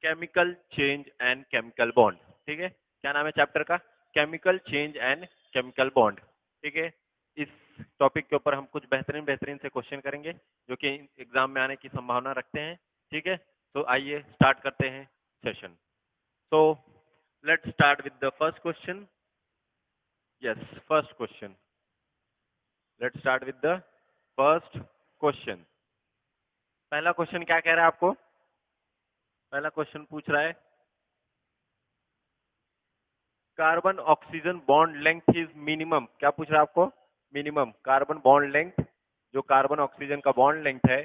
Chemical change and chemical bond. ठीक है, क्या नाम है चैप्टर का? Chemical change and chemical bond. ठीक है, इस टॉपिक के ऊपर हम कुछ बेहतरीन बेहतरीन से क्वेश्चन करेंगे जो कि एग्जाम में आने की संभावना रखते हैं। ठीक है, तो आइए स्टार्ट करते हैं session. So let's start with the first question. Yes, first question. Let's start with the first question. पहला क्वेश्चन क्या कह रहा है आपको? पहला क्वेश्चन पूछ रहा है carbon oxygen bond length is minimum. क्या पूछ रहा है आपको? मिनिमम कार्बन बॉन्ड लेंथ, जो कार्बन ऑक्सीजन का बॉन्ड लेंथ है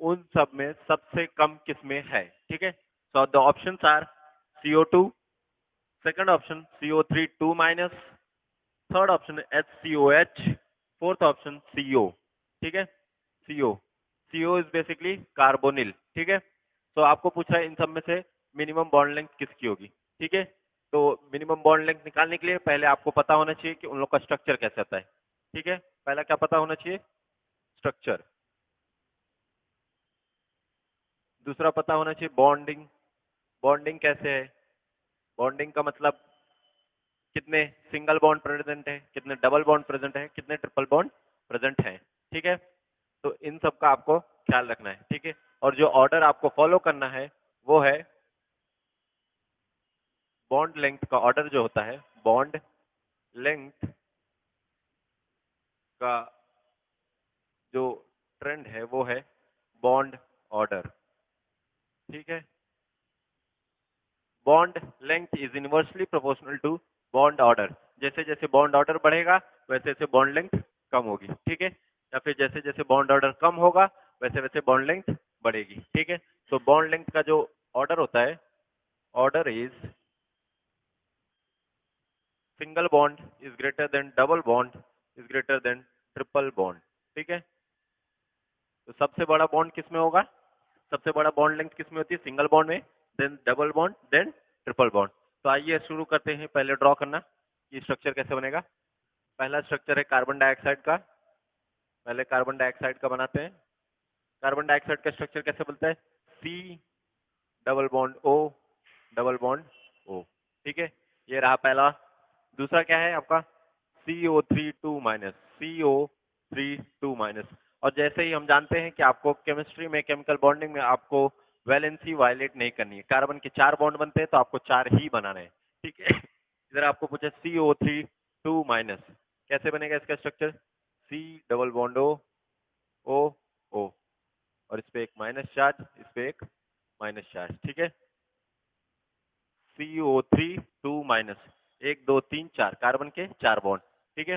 उन सब में सबसे कम किस में है। ठीक है, so the options are CO2, second option CO3 2 minus, third option HCOH, fourth option CO। ठीक है, CO, CO is basically carbonyl. ठीक है, तो आपको पूछा है इन सब में से मिनिमम बॉन्ड लेंथ किसकी होगी। ठीक है, तो मिनिमम बॉन्ड लेंथ निकालने के लिए पहले आपको पता होना चाहिए कि उन लोग का स्ट्रक्चर कैसे आता है। ठीक है, पहला क्या पता होना चाहिए? स्ट्रक्चर। दूसरा पता होना चाहिए बॉन्डिंग। बॉन्डिंग कैसे है? बॉन्डिंग का मतलब कितने सिंगल बॉन्ड प्रेजेंट है, कितने डबल बॉन्ड प्रेजेंट है, कितने ट्रिपल बॉन्ड प्रेजेंट है। ठीक है, तो इन सब का आपको ख्याल रखना है। ठीक है, और जो ऑर्डर आपको फॉलो करना है वो है बॉन्ड लेंथ का ऑर्डर जो होता है, बॉन्ड लेंथ का जो ट्रेंड है वो है बॉन्ड ऑर्डर। ठीक है, bond length is inversely proportional to bond order. जैसे जैसे बॉन्ड ऑर्डर बढ़ेगा वैसे वैसे बॉन्ड लेंथ कम होगी। ठीक है, या फिर जैसे जैसे बॉन्ड ऑर्डर कम होगा वैसे वैसे बॉन्ड लेंथ बढ़ेगी। ठीक है, तो बॉन्ड लेंथ का जो ऑर्डर होता है, order is single bond is greater than double bond is greater than triple bond. ठीक है, तो सबसे बड़ा बॉन्ड किस में होगा? सबसे बड़ा बॉन्ड लेंथ किस में होती है? सिंगल बॉन्ड में, then double bond, then triple bond. तो आइए शुरू करते हैं पहले ड्रॉ करना कि स्ट्रक्चर कैसे बनेगा। पहला स्ट्रक्चर है कार्बन डाइऑक्साइड का। पहले कार्बन डाइऑक्साइड का बनाते हैं। कार्बन डाइऑक्साइड का स्ट्रक्चर कैसे बनता है? C double bond O double bond O। ठीक है, ये रहा पहला। दूसरा क्या है आपका? CO3 2 minus, CO3 2 minus. और जैसे ही हम जानते हैं कि आपको केमिस्ट्री में, केमिकल बॉन्डिंग में आपको वैलेंसी वायलेट नहीं करनी है। कार्बन के 4 बॉन्ड बनते हैं तो आपको 4 ही बनाने हैं। ठीक है, इधर आपको पूछा CO3 2 माइनस, कैसे बनेगा इसका structure? C double bond O O O, और इस पे एक माइनस चार्ज, इस पे एक माइनस चार्ज। ठीक है, CO3 2 माइनस, 1 2 3 4, कार्बन के 4 बॉन्ड। ठीक है,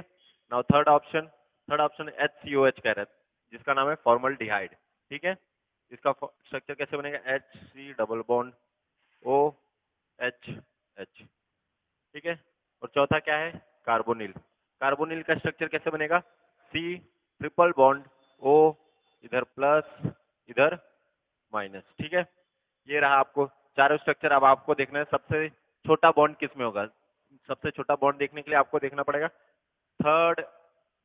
now third option, third option HCOH कह रहा है जिसका नाम है फॉर्मल्डिहाइड। ठीक है, इसका स्ट्रक्चर कैसे बनेगा? HC double bond OH। ठीक है, और चौथा क्या है? कार्बोनिल। कार्बोनिल का स्ट्रक्चर कैसे बनेगा? C ट्रिपल बॉन्ड O, इधर प्लस, इधर माइनस। ठीक है, ये रहा आपको चारों स्ट्रक्चर। अब आपको देखना है सबसे छोटा बॉन्ड किस में होगा। सबसे छोटा बॉन्ड देखने के लिए आपको देखना पड़ेगा थर्ड,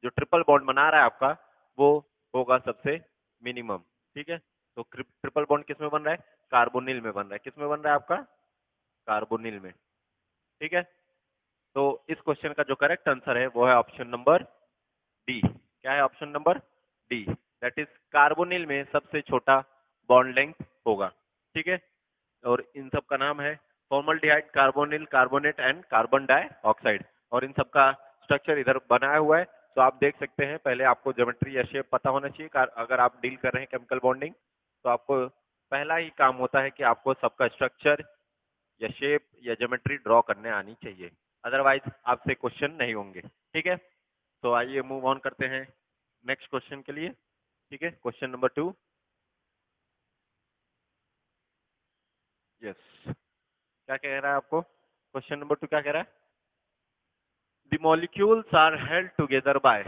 जो ट्रिपल बॉन्ड बना रहा है आपका वो होगा सबसे मिनिमम। ठीक है, तो ट्रिपल बॉन्ड किस में बन रहा है? कार्बोनिल में बन रहा है। किस में बन रहा है आपका? कार्बोनिल में। ठीक है, तो इस क्वेश्चन का जो करेक्ट आंसर है वो है ऑप्शन नंबर डी। क्या है option number D? That is carbonyl में सबसे छोटा बॉन्ड लेंथ होगा। ठीक है, और इन सब का नाम है formaldehyde, carbonyl, carbonate and carbon dioxide. और इन सब का स्ट्रक्चर इधर बनाया हुआ है, तो आप देख सकते हैं। पहले आपको ज्योमेट्री या शेप पता होना चाहिए। अगर आप डील कर रहे हैं केमिकल बॉन्डिंग तो आपको पहला ही काम होता है कि आपको सबका स्ट्रक्चर या शेप या ज्योमेट्री ड्रॉ करने आनी चाहिए, अदरवाइज आपसे क्वेश्चन नहीं होंगे। ठीक है, तो आइए मूव ऑन करते हैं नेक्स्ट क्वेश्चन के लिए। ठीक है, क्वेश्चन नंबर 2। यस, क्या कह रहा है आपको? क्वेश्चन नंबर 2 क्या कह रहा है? The molecules are held together by,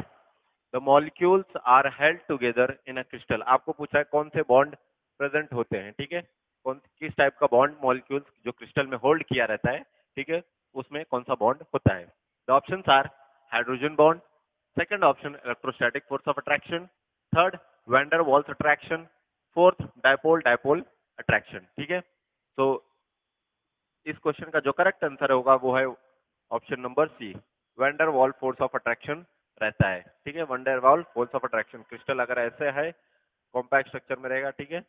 the molecules are held together in a crystal। आपको पूछा है कौन से बॉन्ड प्रेजेंट होते हैं। ठीक है, कौन किस टाइप का बॉन्ड मॉलिक्यूल्स जो क्रिस्टल में होल्ड किया रहता है, ठीक है, उसमें कौन सा बॉन्ड होता है। The options are hydrogen bond, second option electrostatic force of attraction, third van der Waals attraction, fourth dipole dipole attraction. ठीक है, तो इस क्वेश्चन का जो करेक्ट आंसर होगा वो है option number C, van der Waal force of attraction रहता है। ठीक है, van der Waal force of attraction, crystal अगर ऐसे है कॉम्पैक्ट स्ट्रक्चर में रहेगा, ठीक है,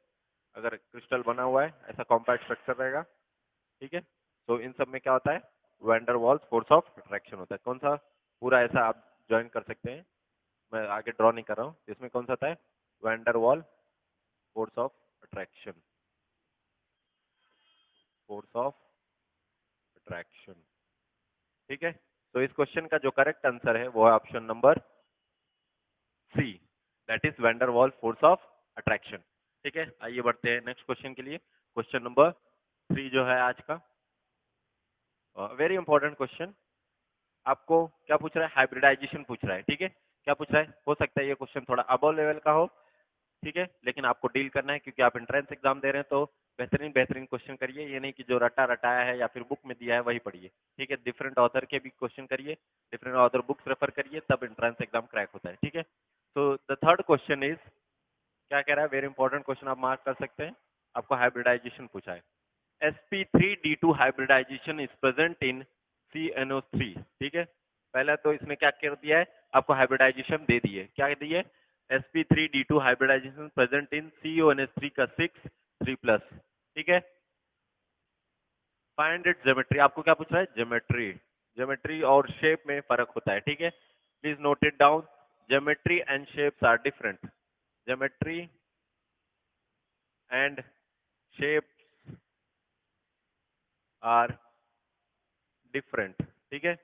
अगर क्रिस्टल बना हुआ है ऐसा कॉम्पैक्ट स्ट्रक्चर रहेगा, ठीक है, तो इन सब में क्या होता है, van der Waals force of attraction होता है। कौन सा पूरा ऐसा आप ज्वाइन कर सकते हैं, मैं आगे ड्रॉ नहीं कर रहा हूँ, इसमें कौन सा होता है, van der Waal force of attraction, force of attraction. ठीक है, तो इस क्वेश्चन का जो करेक्ट आंसर है वो है option number C, that is van der Waal force of attraction. ठीक है, आइए बढ़ते हैं नेक्स्ट क्वेश्चन के लिए। क्वेश्चन नंबर 3 जो है आज का, वेरी इंपॉर्टेंट क्वेश्चन। आपको क्या पूछ रहा है, हाइब्रिडाइजेशन पूछ रहा है। ठीक है, क्या पूछ रहा है, हो सकता है ये क्वेश्चन थोड़ा अबव लेवल का हो, ठीक है, लेकिन आपको डील करना है क्योंकि आप एंट्रेंस एग्जाम दे रहे हैं, तो बेहतरीन बेहतरीन क्वेश्चन करिए, ये नहीं कि जो रटा रटाया है या फिर बुक में दिया है वही पढ़िए। ठीक है, डिफरेंट ऑथर के भी क्वेश्चन करिए, डिफरेंट ऑथर बुक्स रेफर करिए, तब एंट्रेंस एग्जाम क्रैक होता है। ठीक है, तो द थर्ड क्वेश्चन इज, क्या कह रहा है, वेरी इंपॉर्टेंट क्वेश्चन, आप मार्क कर सकते हैं, आपको हाइब्रिडाइजेशन पूछा है। sp3d2 hybridisation is present in CnO3। ठीक है, पहला तो इसमें क्या कर दिया है, आपको हाइब्रिडाइजेशन दे दिए, क्या दिए, sp3d2 hybridisation present in CONH3 का 6 3+। ठीक है, फाइंड इट ज्योमेट्री, आपको क्या पूछ रहा है, ज्योमेट्री, ज्योमेट्री और शेप में फर्क होता है। ठीक है, please note it down, geometry and shapes are different, geometry and shapes are different. ठीक है,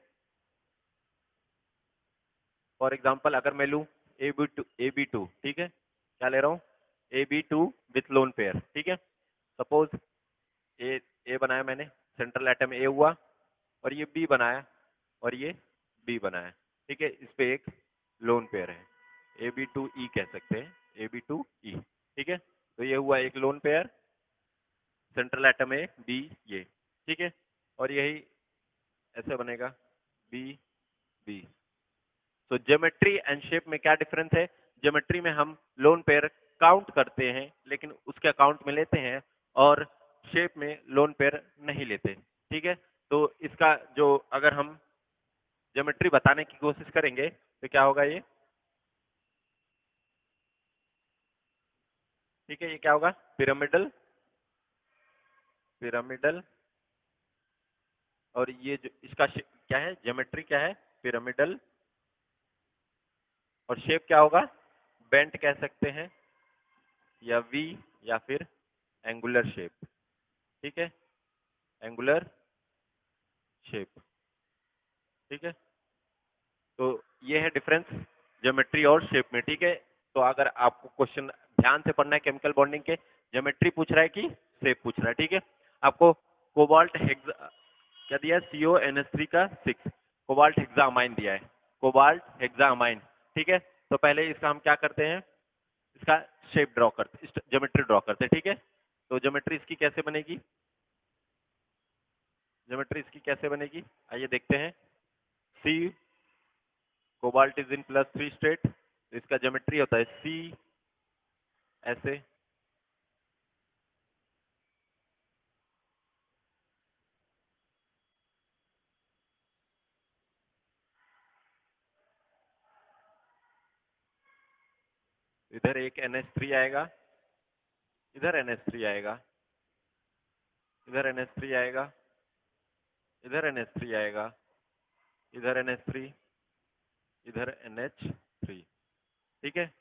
फॉर एग्जाम्पल अगर मैं लूं AB2, ठीक है, क्या ले रहा हूं, AB2 विथ लोन पेयर। ठीक है, सपोज ए बनाया मैंने, सेंट्रल एटम ए हुआ, और ये बी बनाया, और ये बी बनाया। ठीक है, इस पे एक लोन पेयर है, AB2E कह सकते हैं, AB2E। ठीक है, तो ये हुआ एक lone pair, central atom A B ये। ठीक है, और यही ऐसे बनेगा बी बी। तो ज्योमेट्री एंड शेप में क्या डिफरेंस है, ज्योमेट्री में हम लोन पेयर काउंट करते हैं लेकिन उसके अकाउंट में लेते हैं, और शेप में लोन पेयर नहीं लेते। ठीक है, तो इसका जो अगर हम ज्योमेट्री बताने की कोशिश करेंगे तो क्या होगा ये, ठीक है, ये क्या होगा, पिरामिडल, पिरामिडल, और ये जो इसका क्या है, ज्योमेट्री क्या है, पिरामिडल, और शेप क्या होगा, बेंट कह सकते हैं, या वी, या फिर एंगुलर शेप। ठीक है, एंगुलर शेप। ठीक है, तो ये है डिफरेंस ज्योमेट्री और शेप में। ठीक है, तो अगर आपको क्वेश्चन ध्यान से पढ़ना है केमिकल बॉन्डिंग के, ज्योमेट्री पूछ रहा है कि शेप पूछ रहा है। ठीक है, आपको कोबाल्ट हेक्सा क्या दिया है, CONH3 का 6, कोबाल्ट हेक्सामाइन दिया है, कोबाल्ट हेक्सामाइन। ठीक है, तो पहले इसका हम क्या करते हैं, इसका शेप ड्रॉ करते, ज्योमेट्री ड्रॉ करते हैं। ठीक है, तो ज्योमेट्री इसकी कैसे बनेगी, ज्योमेट्री इसकी कैसे बनेगी, आइए देखते हैं। सी, कोबाल्ट इज इन +3 स्टेट, इसका ज्योमेट्री होता है सी ऐसे, इधर एक NH3 आएगा, इधर NH3 आएगा, इधर NH3 आएगा, इधर NH3 आएगा, इधर NH3, इधर NH3। ठीक है,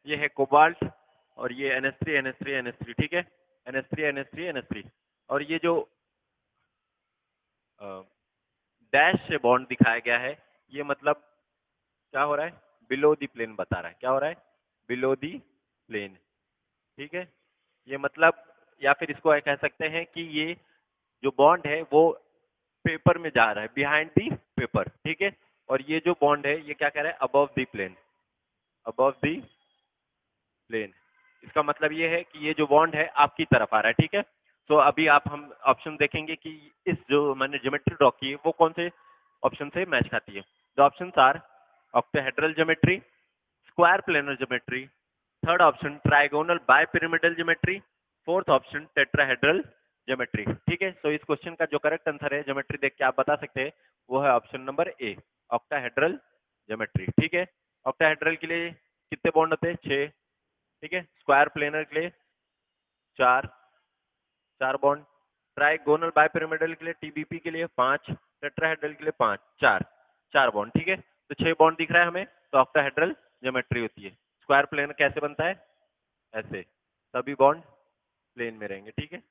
ये है कोबाल्ट, और ये NH3 NH3 NH3। ठीक है, NH3 NH3 NH3, और ये जो डैश से बॉन्ड दिखाया गया है, ये मतलब क्या हो रहा है, बिलो दी प्लेन बता रहा है, क्या हो रहा है, बिलो दी प्लेन। ठीक है, ये मतलब, या फिर इसको कह सकते हैं कि ये जो बॉन्ड है वो पेपर में जा रहा है, बिहाइंड दी पेपर। ठीक है, और ये जो बॉन्ड है ये क्या कह रहा है, above the plane, above the plane. इसका मतलब ये है कि ये जो बॉन्ड है आपकी तरफ आ रहा है। ठीक है, तो अभी आप हम ऑप्शन देखेंगे कि इस जो मैंने ज्योमेट्री ड्रॉ की है वो कौन से ऑप्शन से मैच खाती है। The options are octahedral geometry, square planar geometry, third option trigonal bipyramidal geometry, fourth option tetrahedral geometry. ठीक है, तो इस क्वेश्चन का जो करेक्ट आंसर है ज्योमेट्री देख के आप बता सकते हैं वो है option number A, octahedral geometry. ठीक है, ऑक्टाहेड्रल के लिए कितने बॉन्ड होते हैं? 6। ठीक है, स्क्वायर प्लेनर के लिए 4 4 बॉन्ड, ट्राइगोनल बायपिरामिडल के लिए टीबीपी के लिए 5, टेट्राहेड्रल के लिए 5 4 4 बॉन्ड। ठीक है, तो 6 बॉन्ड दिख रहा है हमें, तो ऑक्टाहेड्रल ज्योमेट्री होती है। स्क्वायर प्लेनर कैसे बनता है? ऐसे, सभी बॉन्ड प्लेन में रहेंगे। ठीक है,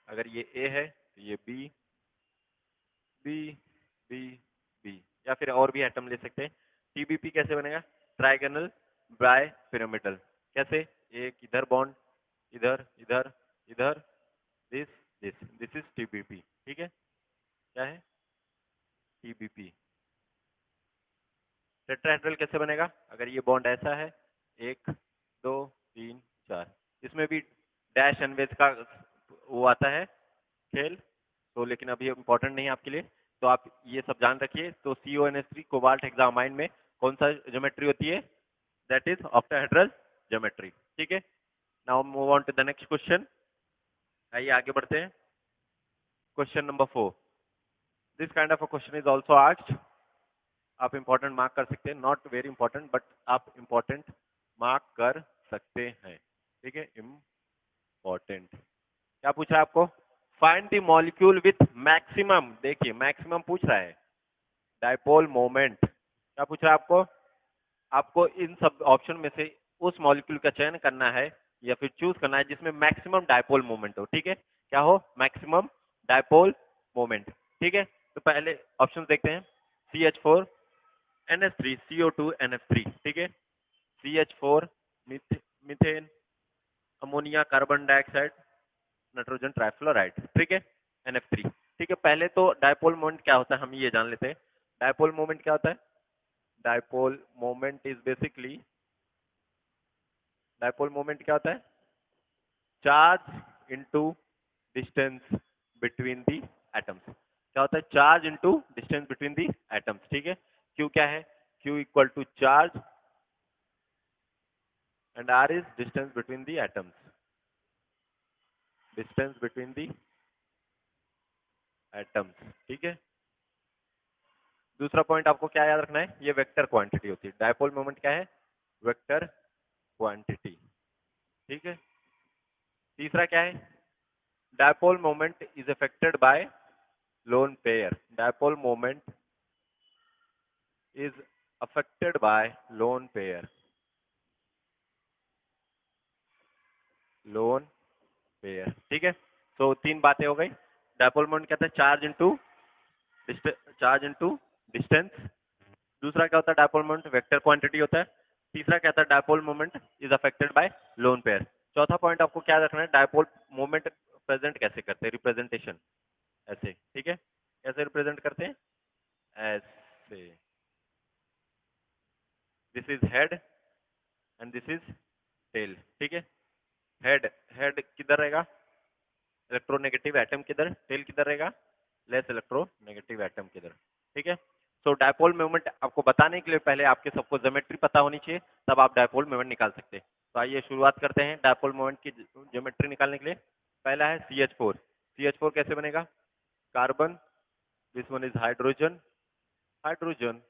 अगर ये ए है तो ये बी बी बी बी, या फिर और भी एटम ले सकते हैं। टीबीपी कैसे बनेगा? Trigonal bipyramidal. कैसे? एक इधर बॉन्ड, इधर इधर इधर, दिस दिस इज टीबीपी। ठीक है, क्या है? टीबीपी। टेट्राहेड्रल कैसे बनेगा? अगर ये बॉन्ड ऐसा है, 1 2 3 4, इसमें भी डैश एंड वेज का वो आता है खेल, तो लेकिन अभी इंपॉर्टेंट नहीं है आपके लिए, तो आप ये सब जान रखिए। तो CONH3 कोबाल्ट हेक्सामाइन में कौन सा ज्योमेट्री होती है? That is octahedral geometry. ठीक है, now move on to the next question. आइए आगे बढ़ते हैं। Question number 4, this kind of a question is also asked. आप इंपॉर्टेंट मार्क कर सकते हैं, नॉट वेरी इंपॉर्टेंट बट आप इंपॉर्टेंट मार्क कर सकते हैं। ठीक है, इम्पॉर्टेंट। क्या पूछा है आपको? Find the molecule with maximum, देखिए मैक्सिमम पूछ रहा है, डाइपोल मोमेंट। क्या पूछ रहा है आपको? आपको इन सब ऑप्शन में से उस मॉलिक्यूल का चयन करना है या फिर चूज करना है जिसमें मैक्सिमम डाइपोल मोमेंट हो। ठीक है, क्या हो? Maximum dipole moment. ठीक है, तो पहले ऑप्शन देखते हैं। CH4 NH3 CO2 NF3। ठीक है, CH4 methane, ammonia carbon dioxide, nitrogen trifluoride. ठीक है, NF3। ठीक है, पहले तो डाइपोल मोमेंट क्या होता है हम ये जान लेते हैं। डाइपोल मोमेंट क्या होता है? Dipole moment is basically, dipole moment क्या होता है? Charge into distance between the atoms. क्या होता है? Charge into distance between the atoms. ठीक है, क्यू क्या है? Q equal to charge and R is distance between the atoms, distance between the atoms. ठीक है, दूसरा पॉइंट आपको क्या याद रखना है? ये वेक्टर क्वांटिटी होती है। डाइपोल मोमेंट क्या है? Vector quantity. ठीक है, तीसरा क्या है? Dipole moment is affected by lone pair. Dipole moment is affected by lone pair, lone pair। ठीक है, तो तीन बातें हो गई। डाइपोल मोमेंट कहता है चार्ज इनटू डिस्टेंस। दूसरा क्या होता है? डाइपोल मोमेंट वेक्टर क्वांटिटी होता है। तीसरा क्या होता है? Dipole moment is affected by lone pair. चौथा पॉइंट आपको क्या रखना है? डाइपोल मोमेंट प्रेजेंट कैसे करते हैं? रिप्रेजेंटेशन ऐसे। ठीक है, कैसे रिप्रेजेंट करते हैं? ऐसे, this is head and this is tail. ठीक है, हेड, हेड किधर रहेगा? इलेक्ट्रोनेगेटिव एटम किधर? टेल किधर रहेगा? लेस इलेक्ट्रोनेगेटिव एटम किधर? ठीक है, तो डाइपोल मोमेंट आपको बताने के लिए पहले आपके सबको ज्योमेट्री पता होनी चाहिए, तब आप डाइपोल मोमेंट निकाल सकते हैं। तो आइए शुरुआत करते हैं डाइपोल मोमेंट की ज्योमेट्री निकालने के लिए। पहला है CH4। CH4 कैसे बनेगा? Carbon, this one is hydrogen, hydrogen,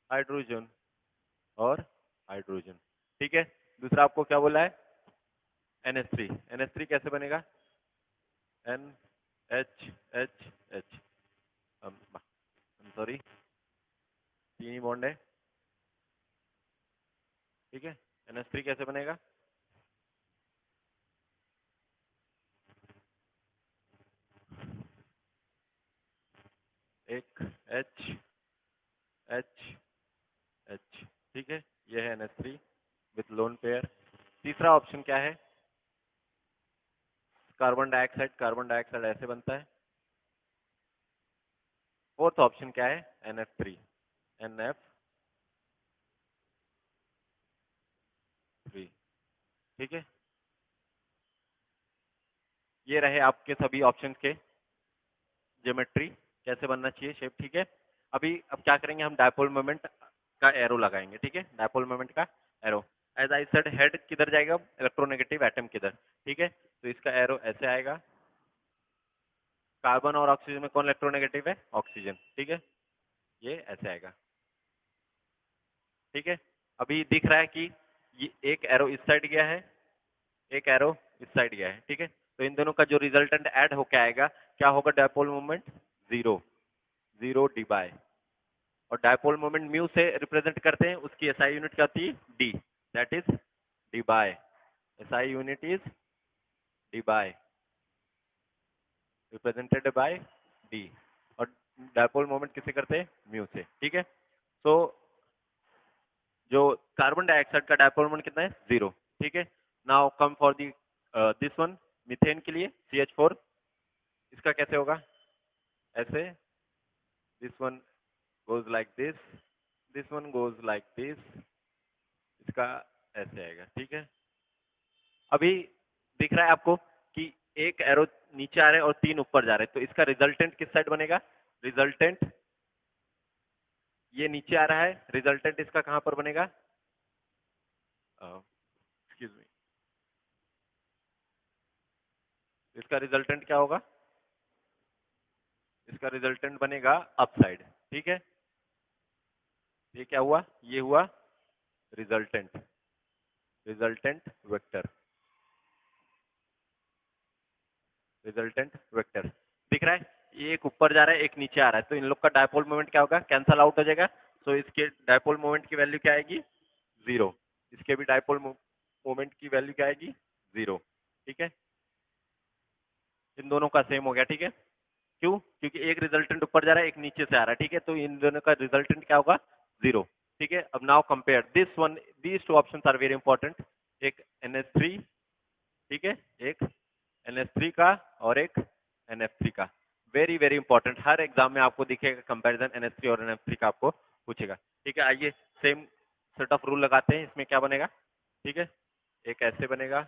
hydrogen और हाइड्रोजन। ठीक है, दूसरा आपको क्या बोला है? NH3। NH3 कैसे बनेगा? NH सॉरी, तीन ही बॉन्ड है। ठीक है, NH3 कैसे बनेगा? एक H H H। ठीक है, ये है NH3 विथ लोन पेयर। तीसरा ऑप्शन क्या है? Carbon dioxide. कार्बन डाइऑक्साइड ऐसे बनता है। फोर्थ ऑप्शन क्या है? NF3, NF3। ठीक है, ये रहे आपके सभी ऑप्शन के ज्योमेट्री कैसे बनना चाहिए शेप। ठीक है, अभी अब क्या करेंगे हम? डाइपोल मोमेंट का एरो लगाएंगे, ठीक है, डायपोल मोमेंट का arrow. As I said head किधर जाएगा, इलेक्ट्रोनेगेटिव एटम किधर, ठीक है, तो इसका एरो ऐसे आएगा। कार्बन और ऑक्सीजन में कौन इलेक्ट्रोनेगेटिव है, ऑक्सीजन, ठीक है, ये ऐसे आएगा, ठीक है। अभी दिख रहा है कि ये एक एरो इस साइड गया है, एक एरो इस साइड गया है, ठीक है, तो इन दोनों का जो रिजल्टेंट ऐड होकर आएगा क्या होगा, dipole moment zero, zero Debye, और डायपोल मोमेंट म्यू से रिप्रेजेंट करते हैं, उसकी एसआई यूनिट क्या होती है, D, that is Debye, SI unit is Debye, represented by D, और डायपोल मोमेंट किसे करते हैं, म्यू से, ठीक है। तो जो कार्बन डाइऑक्साइड का डायपोल मोमेंट कितना है, जीरो, ठीक है। Now come for the this one, methane के लिए CH4, इसका कैसे होगा, ऐसे, this one goes like this one goes like this, इसका ऐसे आएगा, ठीक है। अभी दिख रहा है आपको कि एक एरो नीचे आ रहे हैं और 3 ऊपर जा रहे हैं, तो इसका रिजल्टेंट किस साइड बनेगा, रिजल्टेंट ये नीचे आ रहा है, रिजल्टेंट इसका कहां पर बनेगा, एक्सक्यूज मी, इसका रिजल्टेंट क्या होगा, इसका रिजल्टेंट बनेगा अप साइड, ठीक है। ये क्या हुआ, ये हुआ resultant, resultant vector, resultant vector दिख रहा है, ये एक ऊपर जा रहा है एक नीचे आ रहा है, तो इन लोग का डायपोल मोमेंट क्या होगा, कैंसल आउट हो जाएगा, तो इसके डायपोल मोमेंट की वैल्यू क्या आएगी, जीरो, इसके भी डायपोल मोमेंट की वैल्यू क्या आएगी, जीरो, ठीक है, इन दोनों का सेम हो गया, ठीक है। क्यों, क्योंकि एक रिजल्टेंट ऊपर जा रहा है एक नीचे से आ रहा है, ठीक है, तो इन दोनों का रिजल्टेंट क्या होगा, जीरो, ठीक है। अब now compare this one, these two options are very important, एक NH3, ठीक है, एक NH3 का और एक NF3 का, वेरी वेरी इंपॉर्टेंट, हर एग्जाम में आपको दिखेगा कंपैरिजन NH3 और NF3 का आपको पूछेगा, ठीक है। आइए सेम सेट ऑफ रूल लगाते हैं, इसमें क्या बनेगा, ठीक है, एक ऐसे बनेगा,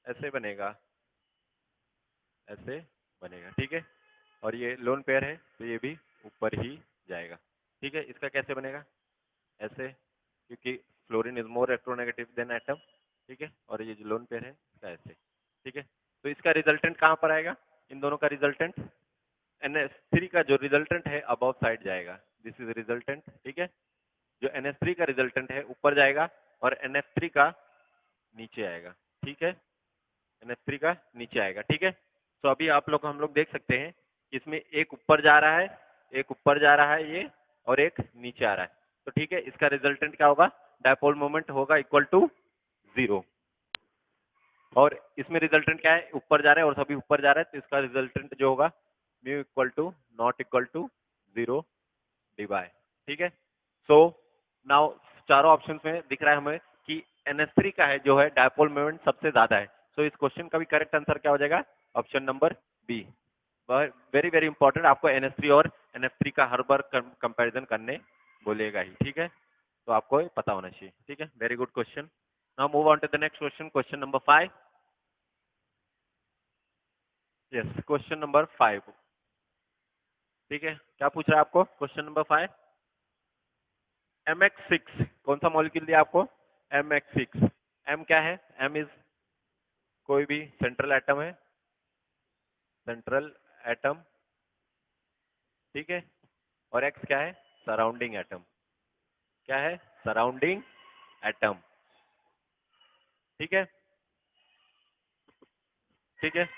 ऐसे बनेगा, ऐसे बनेगा, ठीक है, और ये लोन पेयर है तो ये भी ऊपर ही जाएगा, ठीक है। इसका कैसे बनेगा, ऐसे, क्योंकि fluorine is more electronegative than atom, ठीक है, और ये जो लोन पेयर है इसका ऐसे, ठीक है। तो इसका रिजल्टेंट कहां पर आएगा, इन दोनों का रिजल्टेंट, NH3 का जो रिजल्टेंट है अबव साइड जाएगा, दिस इज रिजल्टेंट, ठीक है, जो NH3 का रिजल्टेंट है ऊपर जाएगा और NF3 का नीचे आएगा, ठीक है, NH3 का नीचे आएगा, ठीक है। तो अभी आप लोग हम लोग देख सकते हैं कि इसमें एक ऊपर जा रहा है, एक ऊपर जा रहा है ये, और एक नीचे आ रहा है, तो ठीक है, इसका रिजल्टेंट क्या होगा, डायपोल मोमेंट होगा इक्वल टू जीरो, और इसमें रिजल्टेंट क्या है, ऊपर जा रहा है और सभी ऊपर जा रहा है, तो इसका रिजल्टेंट जो होगा mu equal to not equal to zero Debye, ठीक है। सो नाउ चारों ऑप्शंस में दिख रहा है हमें कि NH3 का है जो है डायपोल मोमेंट सबसे ज्यादा है, सो इस क्वेश्चन का भी करेक्ट आंसर क्या हो जाएगा, option number B, very very important, आपको NH3 और NF3 का हर बार कंपैरिजन करने बोलेगा ही, ठीक है, तो आपको ये पता होना चाहिए, ठीक है, very good question. Now move on to the next question, question number 5, yes, question number 5, ठीक है, क्या पूछ रहा है आपको, क्वेश्चन नंबर 5, MX6 कौन सा मॉलिक्यूल दिया आपको, MX6, M क्या है, M इज कोई भी सेंट्रल एटम है, सेंट्रल एटम, ठीक है, और X क्या है, सराउंडिंग एटम, क्या है, सराउंडिंग एटम, ठीक है, ठीक है।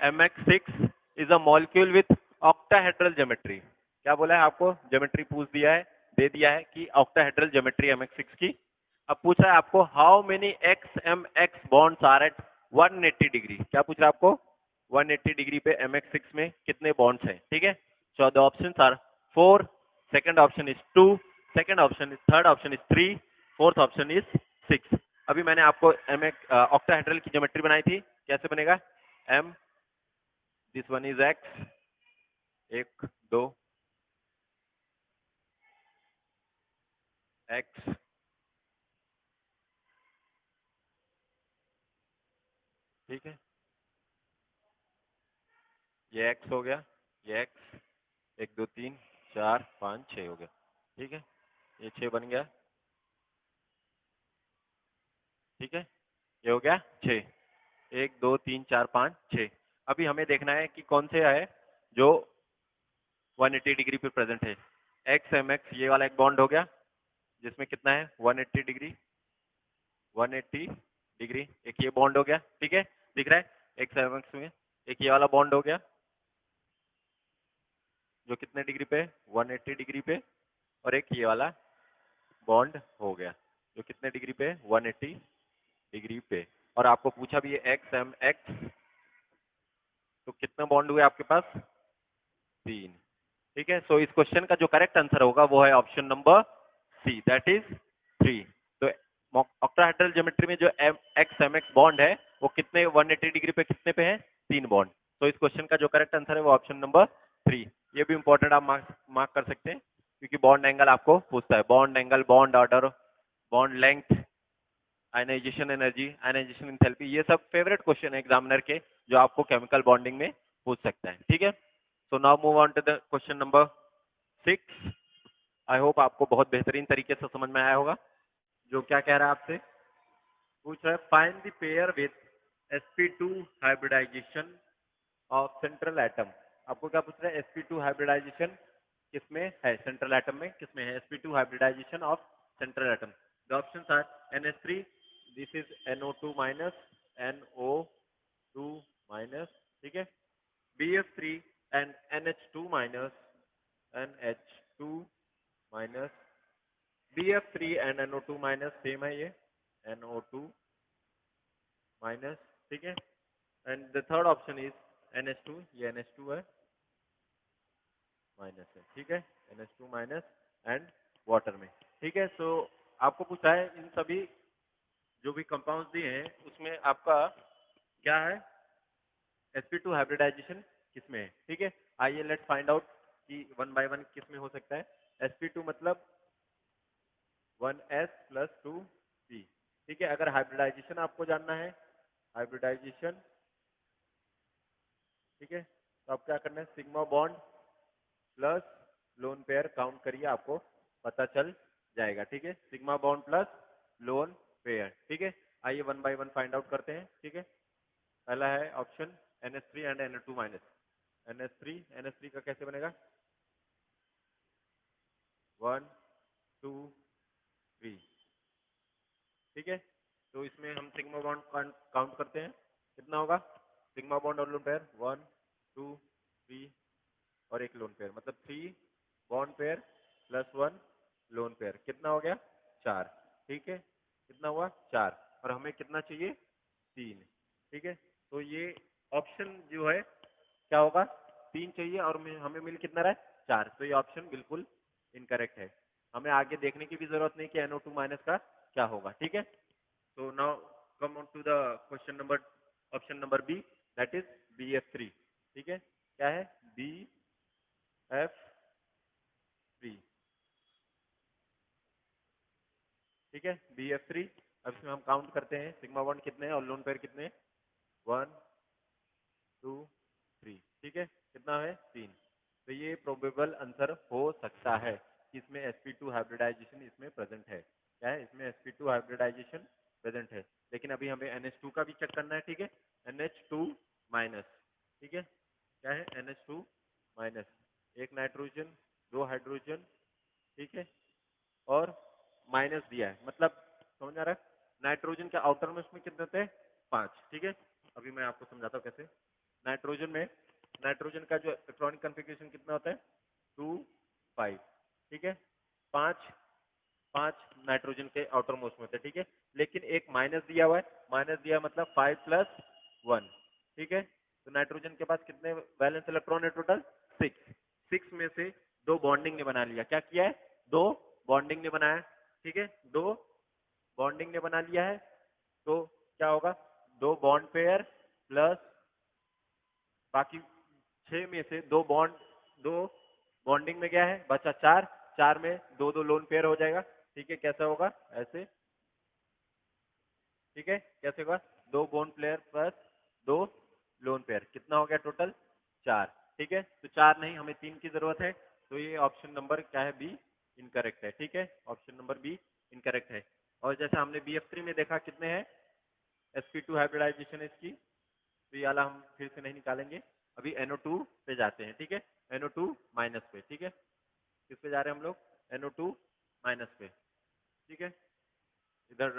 MX6 is a molecule with octahedral geometry, क्या बोला है आपको, ज्योमेट्री पूछ दिया है, दे दिया है कि ऑक्टाहेड्रल ज्योमेट्री MX6 की। अब पूछ रहा है आपको how many XMX bonds are at 180 degree, क्या पूछ रहा है आपको, 180 डिग्री पे MX6 में कितने बॉन्ड्स हैं, ठीक है। So the options are 4, second option is 2, second option is, third option is 3, fourth option is 6। अभी मैंने आपको ऑक्टाहेड्रल की ज्योमेट्री बनाई थी, कैसे बनेगा, M, this one is X, 1 2 X, ठीक है, ये X हो गया, ये X, 1 2 3 4 5 6 हो गया, ठीक है, ये 6 बन गया, ठीक है, ये हो गया 6। 1 2 3 4 5 6। अभी हमें देखना है कि कौन से है जो 180 डिग्री पे प्रेजेंट है। एक्स एम एक्स, ये वाला एक बॉन्ड हो गया जिसमें कितना है 180 डिग्री, 180 डिग्री। एक ये बॉन्ड हो गया, ठीक है, दिख रहा है एक्स एम एक्स में। एक ये वाला बॉन्ड हो गया जो कितने डिग्री पे, 180 डिग्री पे। और एक ये वाला बॉन्ड हो गया जो कितने डिग्री पे, 180 डिग्री पे। और आपको पूछा भी है एक्स एम एक्स, तो कितने बॉन्ड हुए आपके पास, 3। ठीक है, सो इस क्वेश्चन का जो करेक्ट आंसर होगा वो है option number C, that is 3। तो ऑक्टाहेड्रल ज्योमेट्री में जो एक्स एम एक्स बॉन्ड है वो कितने 180 डिग्री पे कितने पे है, 3 बॉन्ड। तो इस क्वेश्चन का जो करेक्ट आंसर है वो ऑप्शन नंबर 3। ये भी इंपॉर्टेंट, आप मार्क कर सकते हैं क्योंकि बॉन्ड एंगल आपको पूछता है, bond angle, bond order, bond length, ionisation energy, ionisation enthalpy, ये सब फेवरेट क्वेश्चन है एग्जामिनर के जो आपको केमिकल बॉन्डिंग में पूछ सकता है। ठीक है, so now move on to the question number 6। I hope आपको बहुत बेहतरीन तरीके से समझ में आया होगा। जो क्या कह रहा है आपसे, पूछ रहा है find the pair with sp2 hybridisation of central atom. आपको क्या पूछ रहा है, sp2 हाइब्रिडाइजेशन किसमें है, सेंट्रल एटम में किसमें है sp2 hybridisation of central atom. The options are NH3, this is NO2 minus, NO2 minus, ठीक है, BF3 and NH2 minus, NH2 minus, BF3 and NO2 minus, same है ये, NO2 माइनस, ठीक है। And the third option is NH2, ये NH2 है, minus है, ठीक है, NH2 माइनस एंड वाटर में। ठीक है, सो आपको पूछा है इन सभी जो भी कंपाउंड्स दिए हैं उसमें आपका क्या है, sp2 हाइब्रिडाइजेशन किसमें है। ठीक है, आइए लेट्स फाइंड आउट कि 1 बाय 1 किसमें हो सकता है। sp2 मतलब 1s प्लस 2p। ठीक है, अगर हाइब्रिडाइजेशन आपको जानना है, हाइब्रिडाइजेशन, ठीक है, तो आप क्या करना है, sigma bond plus lone pair count करिए, आपको पता चल जाएगा। ठीक है, sigma bond plus lone pair. ठीक है, आइए 1 बाय 1 फाइंड आउट करते हैं। ठीक है, पहला है option NH3 and NO2 minus. NH3 का कैसे बनेगा, 1 2 3। ठीक है, तो इसमें हम सिग्मा बॉन्ड काउंट करते हैं, कितना होगा, सिग्मा बॉन्ड और लोन पेयर 1 2 3 और एक लोन पेयर, मतलब 3 bond pair plus 1 lone pair, कितना हो गया, 4। ठीक है, कितना हुआ, 4, और हमें कितना चाहिए, 3। ठीक है, तो ये ऑप्शन जो है क्या होगा, 3 चाहिए और हमें मिल कितना रहा है, 4। तो ये ऑप्शन बिल्कुल इनकरेक्ट है, हमें आगे देखने की भी जरूरत नहीं कि NO2 माइनस का क्या होगा। ठीक है, so now come on to the question number, option number B, that is BF3। ठीक है, क्या है, BF3। ठीक है, BF3। अब इसमें हम काउंट करते हैं सिग्मा बॉन्ड कितने हैं और लोन पेयर कितने हैं, 1 2 3। ठीक है, कितना है, 3। तो ये प्रोबेबल आंसर हो सकता है कि इसमें sp2 हाइब्रिडाइजेशन इसमें प्रेजेंट है। क्या है, इसमें sp2 हाइब्रिडाइजेशन प्रेजेंट है, लेकिन अभी हमें NH2 का भी चेक करना है। ठीक है, NH2 माइनस, ठीक है, क्या है, NH2 माइनस, एक नाइट्रोजन, 2 हाइड्रोजन, ठीक है, और माइनस दिया है, मतलब समझ आ रहा है, नाइट्रोजन के आउटर में उसमें कितने थे, 5। ठीक है, अभी मैं आपको समझाता हूँ कैसे। नाइट्रोजन में, नाइट्रोजन का जो इलेक्ट्रॉनिक कॉन्फ़िगरेशन कितना होता है, 2 5। ठीक है, 5 5 नाइट्रोजन के आउटर मोस्ट में होते हैं। ठीक है, लेकिन एक माइनस दिया हुआ है, माइनस दिया मतलब 5 प्लस 1। ठीक है, तो नाइट्रोजन के पास कितने वैलेंस इलेक्ट्रॉन है, टोटल 6। 6 में से 2 बॉन्डिंग ने बना लिया, क्या किया है, 2 बॉन्डिंग ने बनाया। ठीक है, 2 बॉन्डिंग ने बना लिया है, तो क्या होगा, 2 बॉन्ड पेयर प्लस बाकी 6 में से 2 बॉन्ड, 2 बॉन्डिंग में गया है, बचा 4, 4 में 2 2 लोन पेयर हो जाएगा। ठीक है, कैसा होगा, ऐसे, ठीक है, कैसे होगा, 2 bond pair plus 2 lone pair, कितना हो गया टोटल, 4। ठीक है, तो 4 नहीं, हमें 3 की जरूरत है, तो ये ऑप्शन नंबर क्या है, बी इनकरेक्ट है, ठीक है, ऑप्शन नंबर बी इनकरेक्ट है। और जैसा हमने BF3 में देखा कितने हैं, sp2 हाइब्रिडाइजेशन है इसकी, तो ये वाला हम फिर से नहीं निकालेंगे। अभी NO2 पे जाते हैं, ठीक है, NO2 माइनस पे, ठीक है, किस पे जा रहे हैं हम लोग, NO2 माइनस पे, ठीक है। इधर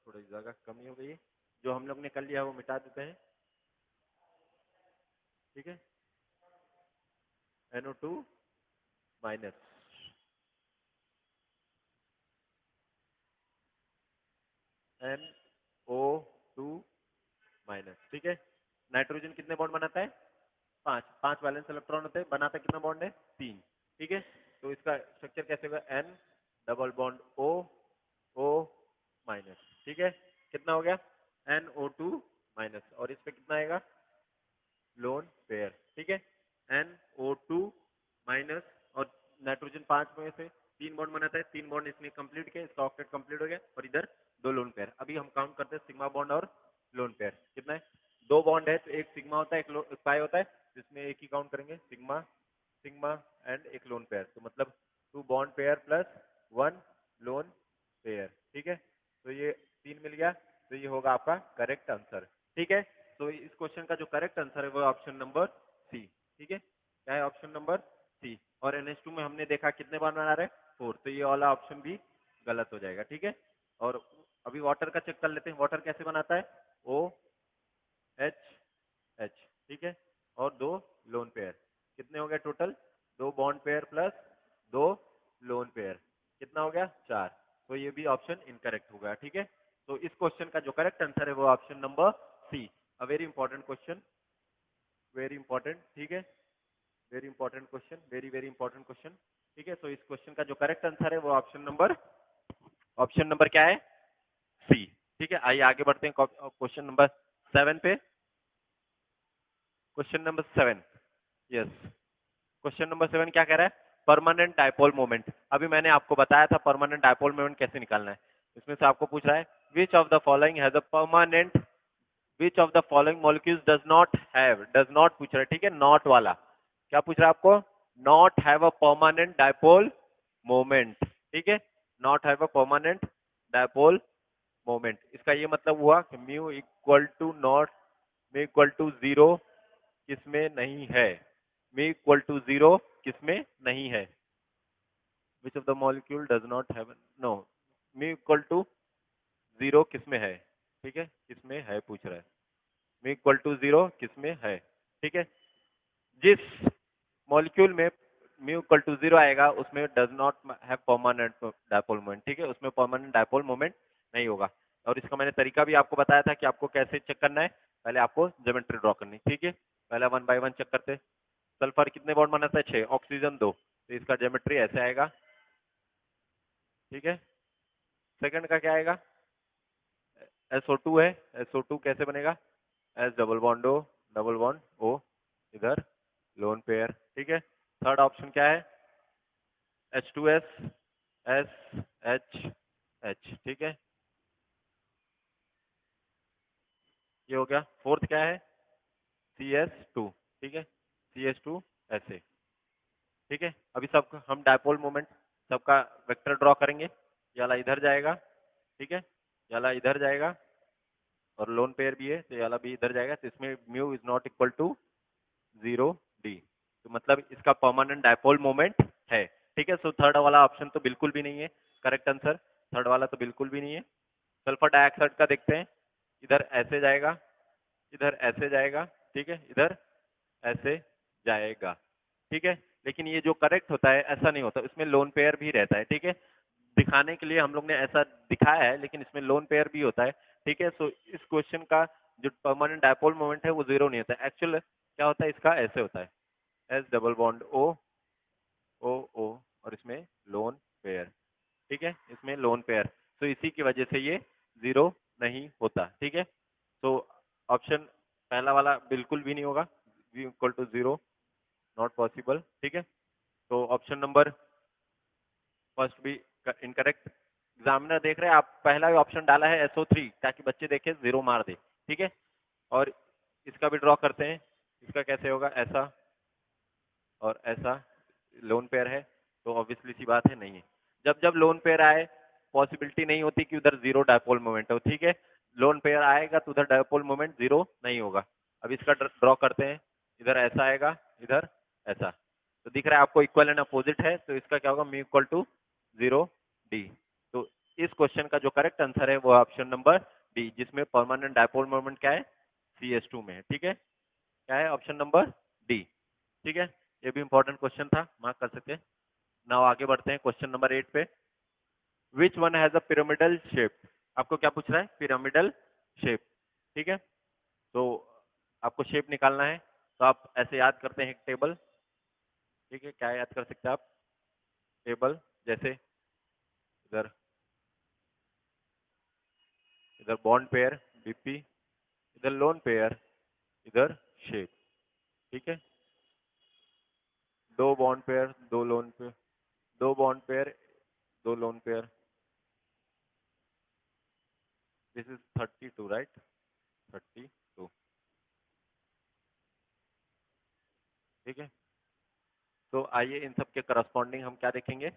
थोड़ी जगह कमी हो गई है, जो हम लोग ने कर लिया वो मिटा देते हैं, ठीक है, NO2 माइनस, NO2 माइनस, ठीक है। नाइट्रोजन कितने बॉन्ड बनाता है, 5 वैलेंस इलेक्ट्रॉन होते हैं, बनाता कितना बॉन्ड है, 3, ठीक है। तो इसका स्ट्रक्चर कैसे होगा, N double bond O O minus, ठीक है, कितना हो गया, NO2 माइनस, और इस पे कितना आएगा, लोन पेयर, ठीक है, NO2 माइनस, और नाइट्रोजन 5 में से 3 बॉन्ड बनाता है, 3 बॉन्ड इसने कंप्लीट किया, इसका ऑक्टेट कंप्लीट हो गया, और इधर 2 लोन पेयर। अभी हम काउंट करते हैं सिग्मा बॉन्ड और लोन पेयर कितना है, 2 बॉन्ड है तो एक सिग्मा होता है, एक पाई होता है, जिसमें एक ही काउंट करेंगे, सिग्मा सिग्मा एंड एक लोन पेयर, तो मतलब 2 bond pair plus 1 lone pair, ठीक है। तो ये 3 मिल गया, तो ये होगा आपका करेक्ट आंसर, ठीक है। तो इस क्वेश्चन का जो करेक्ट आंसर है वो ऑप्शन नंबर सी, ठीक है, क्या है, ऑप्शन नंबर सी। और NH2 में हमने देखा कितने बार बना रहे, 4, तो ये वाला ऑप्शन भी गलत हो जाएगा, ठीक है। और अभी वाटर का चेक कर लेते हैं, वाटर कैसे बनाता है, OH, ठीक है, और 2 लोन पेयर, कितने हो गए total, 2 bond pair plus 2 lone pair, कितना हो गया, 4, तो ये भी ऑप्शन इनकरेक्ट हो गया, ठीक है। तो इस क्वेश्चन का जो करेक्ट आंसर है वो option number C, a very important question, very important, ठीक है, very important question, very very important question, ठीक है। तो इस क्वेश्चन का जो करेक्ट आंसर है वो ऑप्शन नंबर क्या है, सी, ठीक है। आइए आगे बढ़ते हैं क्वेश्चन नंबर 7 पे, question number 7, yes, question number 7 क्या कह रहा है, परमानेंट डायपोल मोमेंट। अभी मैंने आपको बताया था परमानेंट डायपोल मोमेंट कैसे निकालना है, इसमें से आपको पूछ रहा है which of the following has a permanent, which of the following molecules does not पूछ रहा है, ठीक है, नॉट वाला, क्या पूछ रहा है आपको, not have a permanent dipole moment, ठीक है, not have a permanent dipole moment, इसका ये मतलब हुआ कि mu equal to not, mu equal to 0 किसमें नहीं है, म्यू इक्वल टू 0 किसमें नहीं है, which of the molecule does not have, no, mu equal to 0 किसमें है, ठीक है, किसमें है पूछ रहा है, म्यू इक्वल टू 0 किसमें है, ठीक है। जिस मॉलिक्यूल में म्यू इक्वल टू 0 आएगा उसमें does not have permanent dipole moment, ठीक है, उसमें परमानेंट डायपोल मोमेंट नहीं होगा। और इसका मैंने तरीका भी आपको बताया था कि आपको कैसे चेक करना है, पहले आपको ज्योमेट्री ड्रॉ करनी, ठीक है, पहले 1 बाय 1 चेक करते। सल्फर कितने बॉन्ड बनाता है, 6, ऑक्सीजन 2, तो इसका ज्योमेट्री ऐसे आएगा, ठीक है। सेकंड का क्या आएगा, SO2 है, SO2 कैसे बनेगा, S double bond O double bond O, इधर लोन पेयर, ठीक है। थर्ड ऑप्शन क्या है, H2S SHH, ठीक है, ये हो गया। फोर्थ क्या है, CS2, ठीक है, CS2 ऐसे, ठीक है। अभी सब हम डायपोल मोमेंट सबका वेक्टर ड्रॉ करेंगे, ये वाला इधर जाएगा, ठीक है, ये वाला इधर जाएगा, और लोन पेयर भी है तो ये वाला भी इधर जाएगा, तो इसमें mu is not equal to 0D, तो मतलब इसका परमानेंट डायपोल मोमेंट है, ठीक है। सो थर्ड वाला ऑप्शन तो बिल्कुल भी नहीं है करेक्ट आंसर, थर्ड वाला तो बिल्कुल भी नहीं है। सल्फर डाइऑक्साइड का देखते हैं, इधर ऐसे जाएगा, इधर ऐसे जाएगा, ठीक है, इधर ऐसे जाएगा, ठीक है, लेकिन ये जो करेक्ट होता है ऐसा नहीं होता, इसमें लोन पेयर भी रहता है, ठीक है, दिखाने के लिए हम लोग ने ऐसा दिखाया है, लेकिन इसमें लोन पेयर भी होता है, ठीक है। सो इस क्वेश्चन का जो परमानेंट डायपोल मोमेंट है वो 0 नहीं होता है, एक्चुअल क्या होता है इसका, ऐसे होता है, S double bond O O O, और इसमें लोन पेयर, ठीक है, इसमें लोन पेयर, तो इसी की वजह से ये 0 नहीं होता, ठीक है। तो ऑप्शन पहला वाला बिल्कुल भी नहीं होगा, V equal to 0, not possible, ठीक है। तो ऑप्शन नंबर फर्स्ट भी इनकरेक्ट। एग्जामिनर देख रहे हैं, आप पहला ही ऑप्शन डाला है SO3 ताकि बच्चे देखे 0 मार दे, ठीक है। और इसका भी ड्रॉ करते हैं, इसका कैसे होगा, ऐसा और ऐसा लोन पेयर है, तो ऑब्वियसली सी बात है नहीं है। जब जब लोन पेयर आए पॉसिबिलिटी नहीं होती कि उधर जीरो डायपोल मोमेंट हो, ठीक है। लोन पेयर आएगा तो उधर डायपोल मोमेंट जीरो नहीं होगा। अब इसका ड्रॉ करते हैं, इधर ऐसा आएगा, इधर ऐसा, तो दिख रहा है आपको इक्वल एंड अपोजिट है, तो इसका क्या होगा, mu equal to zero D. तो इस क्वेश्चन का जो करेक्ट आंसर है वो ऑप्शन नंबर डी, जिसमें परमानेंट डायपोल मोमेंट क्या है, CS2 में है, ठीक है। क्या है, ऑप्शन नंबर डी, ठीक है। ये भी इंपॉर्टेंट क्वेश्चन था, मार्क कर सकते हैं। नाउ आगे बढ़ते हैं क्वेश्चन नंबर 8 पे। Which one has a pyramidal shape. आपको क्या पूछ रहा है, पिरामिडल शेप, ठीक है। तो आपको शेप निकालना है, तो आप ऐसे याद करते हैं एक टेबल, ठीक है। क्या याद कर सकते हैं आप, टेबल, जैसे इधर इधर बॉन्ड पेयर BP, इधर लोन पेयर, इधर शेप, ठीक है। दो बॉन्ड पेयर, दो लोन पेयर, दो बॉन्ड पेयर, दो lone pair, this is 32, right, 32, ठीक है। तो आइए इन सब के करस्पॉन्डिंग हम क्या देखेंगे,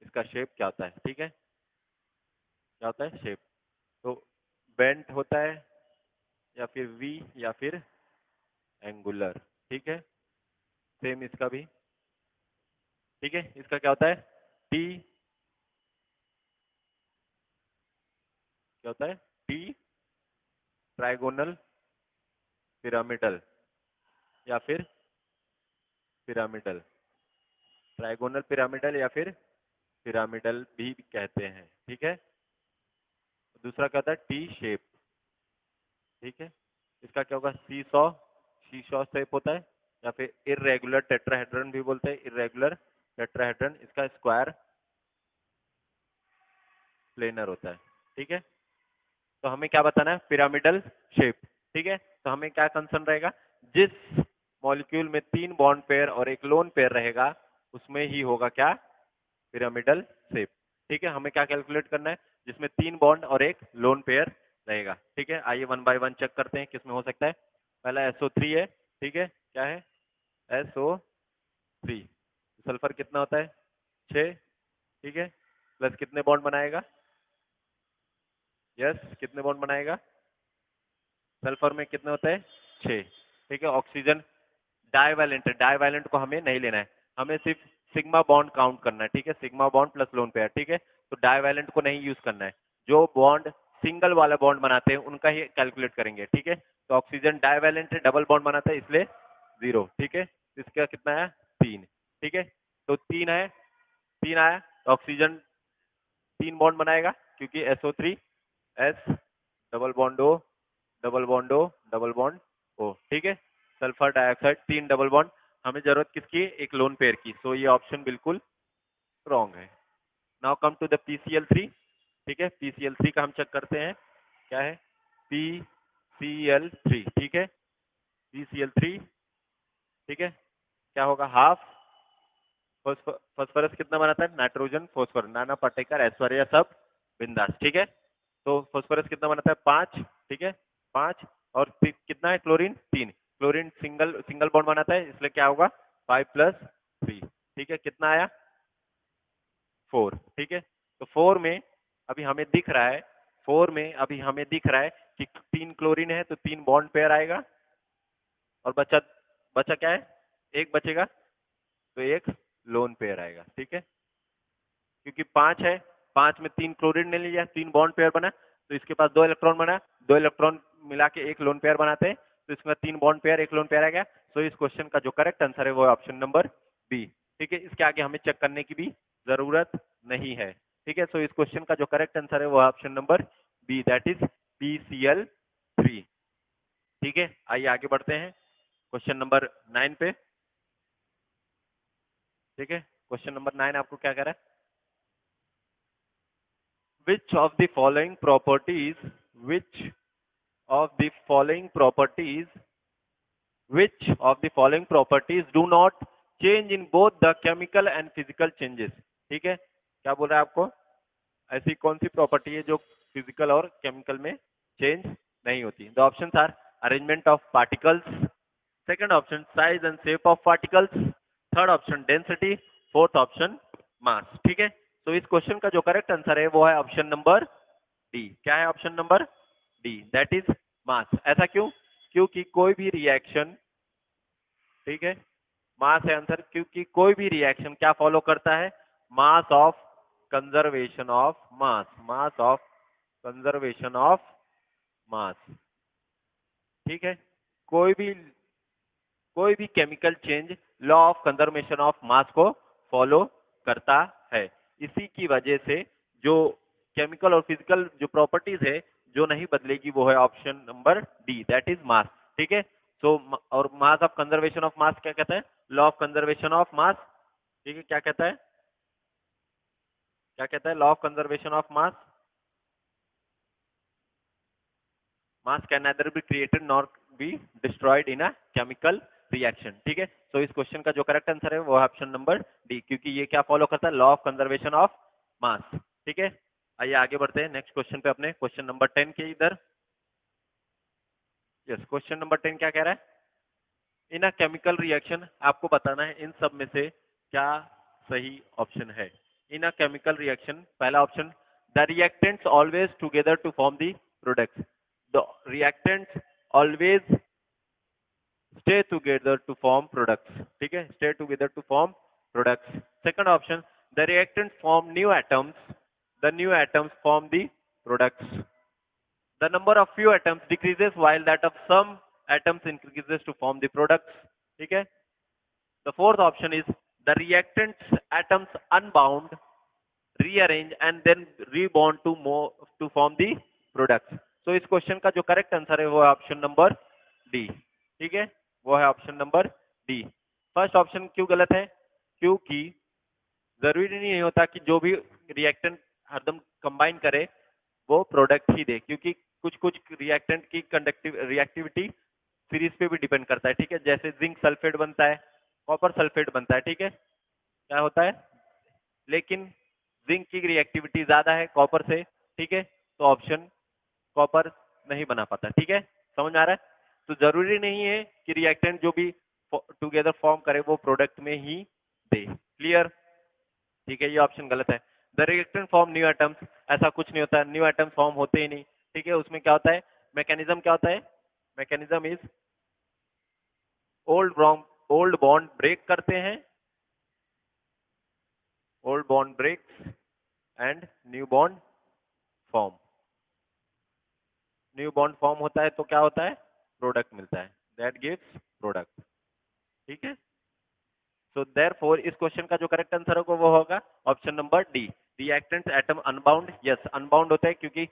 इसका शेप क्या होता है, ठीक है। क्या होता है शेप, तो बेंट होता है, या फिर वी, या फिर एंगुलर, ठीक है। सेम इसका भी, ठीक है। इसका क्या होता है, टी, क्या होता है, टी ट्राइगोनल पिरामिडल, या फिर पिरामिडल, ट्राइगोनल पिरामिडल, या फिर पिरामिडल भी कहते हैं, ठीक है। दूसरा क्या होता है, टी शेप, ठीक है। इसका क्या होगा, सी सॉ, सी सॉ शेप होता है, या फिर इरेगुलर टेट्राहेड्रन भी बोलते हैं, इरेगुलर टेट्राहेड्रन, इसका स्क्वायर प्लेनर होता है, ठीक है। तो हमें क्या बताना है, पिरामिडल शेप, ठीक है। तो हमें क्या कंसर्न रहेगा, जिस मॉलिक्यूल में 3 बॉन्ड पेयर और एक लोन पेयर रहेगा उसमें ही होगा क्या, पिरामिडल शेप, ठीक है। हमें क्या कैलकुलेट करना है, जिसमें 3 बॉन्ड और एक लोन पेयर रहेगा, ठीक है। आइए वन बाय वन चेक करते हैं किसमें हो सकता है। पहला SO3 है, ठीक है। क्या है, SO3, सल्फर कितना होता है, 6, ठीक है। प्लस कितने बॉन्ड बनाएगा, यस, कितने बॉन्ड बनाएगा, सल्फर में कितने होते हैं, 6, ठीक है। ऑक्सीजन डाइवैलेंट है, डाइवैलेंट को हमें नहीं लेना है, हमें सिर्फ सिग्मा बॉन्ड काउंट करना है, ठीक है। Sigma bond plus lone pair, ठीक है। तो डाइवैलेंट को नहीं यूज करना है, जो बॉन्ड सिंगल वाला बॉन्ड बनाते हैं उनका ही कैलकुलेट करेंगे, ठीक है। तो ऑक्सीजन डाइवैलेंट है, डबल बॉन्ड बनाता है, इसलिए 0, ठीक है। इसका कितना है, 3, ठीक है। तो 3 है, 3 आया, तो ऑक्सीजन 3 बॉन्ड बनाएगा, क्योंकि SO3, S double bond O, double bond O, double bond O, ठीक है। सल्फर डाइऑक्साइड 3 डबल बॉन्ड, हमें जरूरत किसकी, एक लोन पेयर की, सो ये ऑप्शन बिल्कुल रॉन्ग है। Now come to the PCl3, ठीक है। PCl3 का हम चेक करते हैं, क्या है, PCl3, ठीक है। PCl3, ठीक है। क्या होगा, हाफ फॉस्फोरस कितना बनाता है, नाइट्रोजन फॉस्फोरस, नाना पाटेकर, ऐश्वर्या सब बिंदास, ठीक है। तो फॉस्फोरस कितना बनाता है, 5, ठीक है, 5। और कितना है, chlorine 3, chlorine single single bond बनाता है, इसलिए क्या होगा, 5+3, ठीक है। कितना आया, 4, ठीक है। तो 4 में अभी हमें दिख रहा है, 4 में अभी हमें दिख रहा है कि 3 क्लोरीन है, तो 3 बॉन्ड पेयर आएगा, और बचा बचा क्या है, एक बचेगा, तो एक लोन पेयर आएगा, ठीक है। क्योंकि 5 है, 5 में 3 क्लोरीन ने लिया, 3 बॉन्ड पेयर बना, तो इसके पास 2 इलेक्ट्रॉन बना, 2 इलेक्ट्रॉन मिला के एक लोन पेयर बनाते हैं, तो इसमें 3 बॉन्ड पेयर एक लोन पेयर आ गया। तो इस क्वेश्चन का जो करेक्ट आंसर है वो ऑप्शन नंबर बी, ठीक है। इसके आगे हमें चेक करने की भी जरूरत नहीं है, ठीक है। सो इस क्वेश्चन का जो करेक्ट आंसर है वो option number B, that is PCl3, ठीक है। आइए आगे बढ़ते हैं क्वेश्चन नंबर 9 पे, ठीक है। क्वेश्चन नंबर 9 आपको क्या कह रहा है, which of the following properties which of the following properties which of the following properties do not change in both the chemical and physical changes, ठीक है। क्या बोल रहा है आपको, ऐसी कौन सी प्रॉपर्टी है जो फिजिकल और केमिकल में चेंज नहीं होती। The options are arrangement of particles, second option size and shape of particles, third option density, fourth option mass. ठीक है, तो इस क्वेश्चन का जो करेक्ट आंसर है वो है ऑप्शन नंबर डी। क्या है option number D, that is mass. ऐसा क्यों? क्योंकि कोई भी रिएक्शन, ठीक है, मास है आंसर, क्योंकि कोई भी रिएक्शन क्या फॉलो करता है? Mass of conservation of mass, mass of conservation of mass. ठीक है, कोई भी chemical change law of conservation of mass को फॉलो करता है। इसी की वजह से जो केमिकल और फिजिकल जो प्रॉपर्टीज है जो नहीं बदलेगी वो है option number D, that is mass. ठीक है, सो और mass of conservation of mass क्या कहता है? Law of conservation of mass. ठीक है, क्या कहता है? क्या कहता है law of conservation of mass? Mass can neither be created nor be destroyed in a chemical reaction. ठीक है, तो इस क्वेश्चन का जो करेक्ट आंसर है वो है ऑप्शन नंबर डी, क्योंकि ये क्या फॉलो करता है? Law of conservation of mass. ठीक है, आइए आगे बढ़ते हैं नेक्स्ट क्वेश्चन पे अपने, क्वेश्चन नंबर 10 के इधर। यस, क्वेश्चन नंबर 10 क्या कह रहा है? इन अ केमिकल रिएक्शन, आपको बताना है इन सब में से क्या सही ऑप्शन है। इन अ केमिकल रिएक्शन, पहला option, the reactants always together to form the products. The reactants always stay together to form products। ठीक है, stay together to form products। second option, the reactants form new atoms, the new atoms form the products। the number of few atoms decreases while that of some atoms increases to form the products। ठीक है, the fourth option is the reactants atoms unbound, rearrange and then rebond to more to form the products। so इस question का जो correct answer है वो है option number D. ठीक है, वो है option number D. First option क्यों गलत है? क्योंकि जरूरी नहीं होता कि जो भी रिएक्टेंट हरदम कंबाइन करे वो प्रोडक्ट ही दे, क्योंकि कुछ कुछ रिएक्टेंट की कंडक्टिव रिएक्टिविटी सीरीज पे भी डिपेंड करता है। ठीक है, जैसे जिंक सल्फेट बनता है, कॉपर सल्फेट बनता है। ठीक है, क्या होता है? लेकिन जिंक की रिएक्टिविटी ज्यादा है कॉपर से। ठीक है, तो ऑप्शन कॉपर नहीं बना पाता। ठीक है, समझ आ रहा है? तो जरूरी नहीं है कि रिएक्टेंट जो भी टुगेदर फॉर्म करे वो प्रोडक्ट में ही दे। क्लियर? ठीक है, ये ऑप्शन गलत है। The reactant form new atoms, ऐसा कुछ नहीं होता, न्यू एटम्स फॉर्म होते ही नहीं। ठीक है, उसमें क्या होता है? मैकेनिज्म क्या होता है? Mechanism is old bond break करते हैं, old bond breaks and new bond form. New bond form होता है तो क्या होता है? प्रोडक्ट मिलता है, दैट गिव्स प्रोडक्ट। ठीक है, सो देयरफॉर इस क्वेश्चन का जो करेक्ट आंसर होगा वो होगा option number D, reactants atom unbound. Yes, unbound होते हैं क्योंकि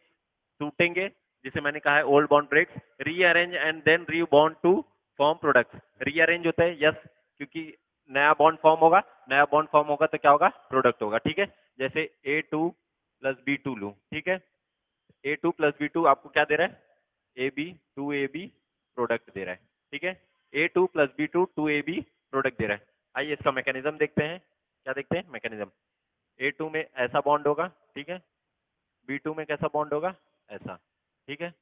टूटेंगे, जिसे मैंने कहा है old bond breaks, rearrange and then rebond to form products. Rearrange होता है, यस, क्योंकि नया बॉन्ड फॉर्म होगा, नया बॉन्ड फॉर्म होगा तो क्या होगा? प्रोडक्ट होगा। ठीक है, जैसे A2 प्लस B2 लूं। ठीक है, A2 प्लस B2 आपको क्या दे रहा है? AB 2AB प्रोडक्ट दे रहा है। ठीक है, A2 plus B2 2AB product दे रहा है। आइए इसका मैकेनिज्म देखते हैं। क्या देखते हैं? मैकेनिज्म। A2 में ऐसा बॉन्ड होगा, ठीक है, B2 में कैसा बॉन्ड होगा? ऐसा। ठीक है,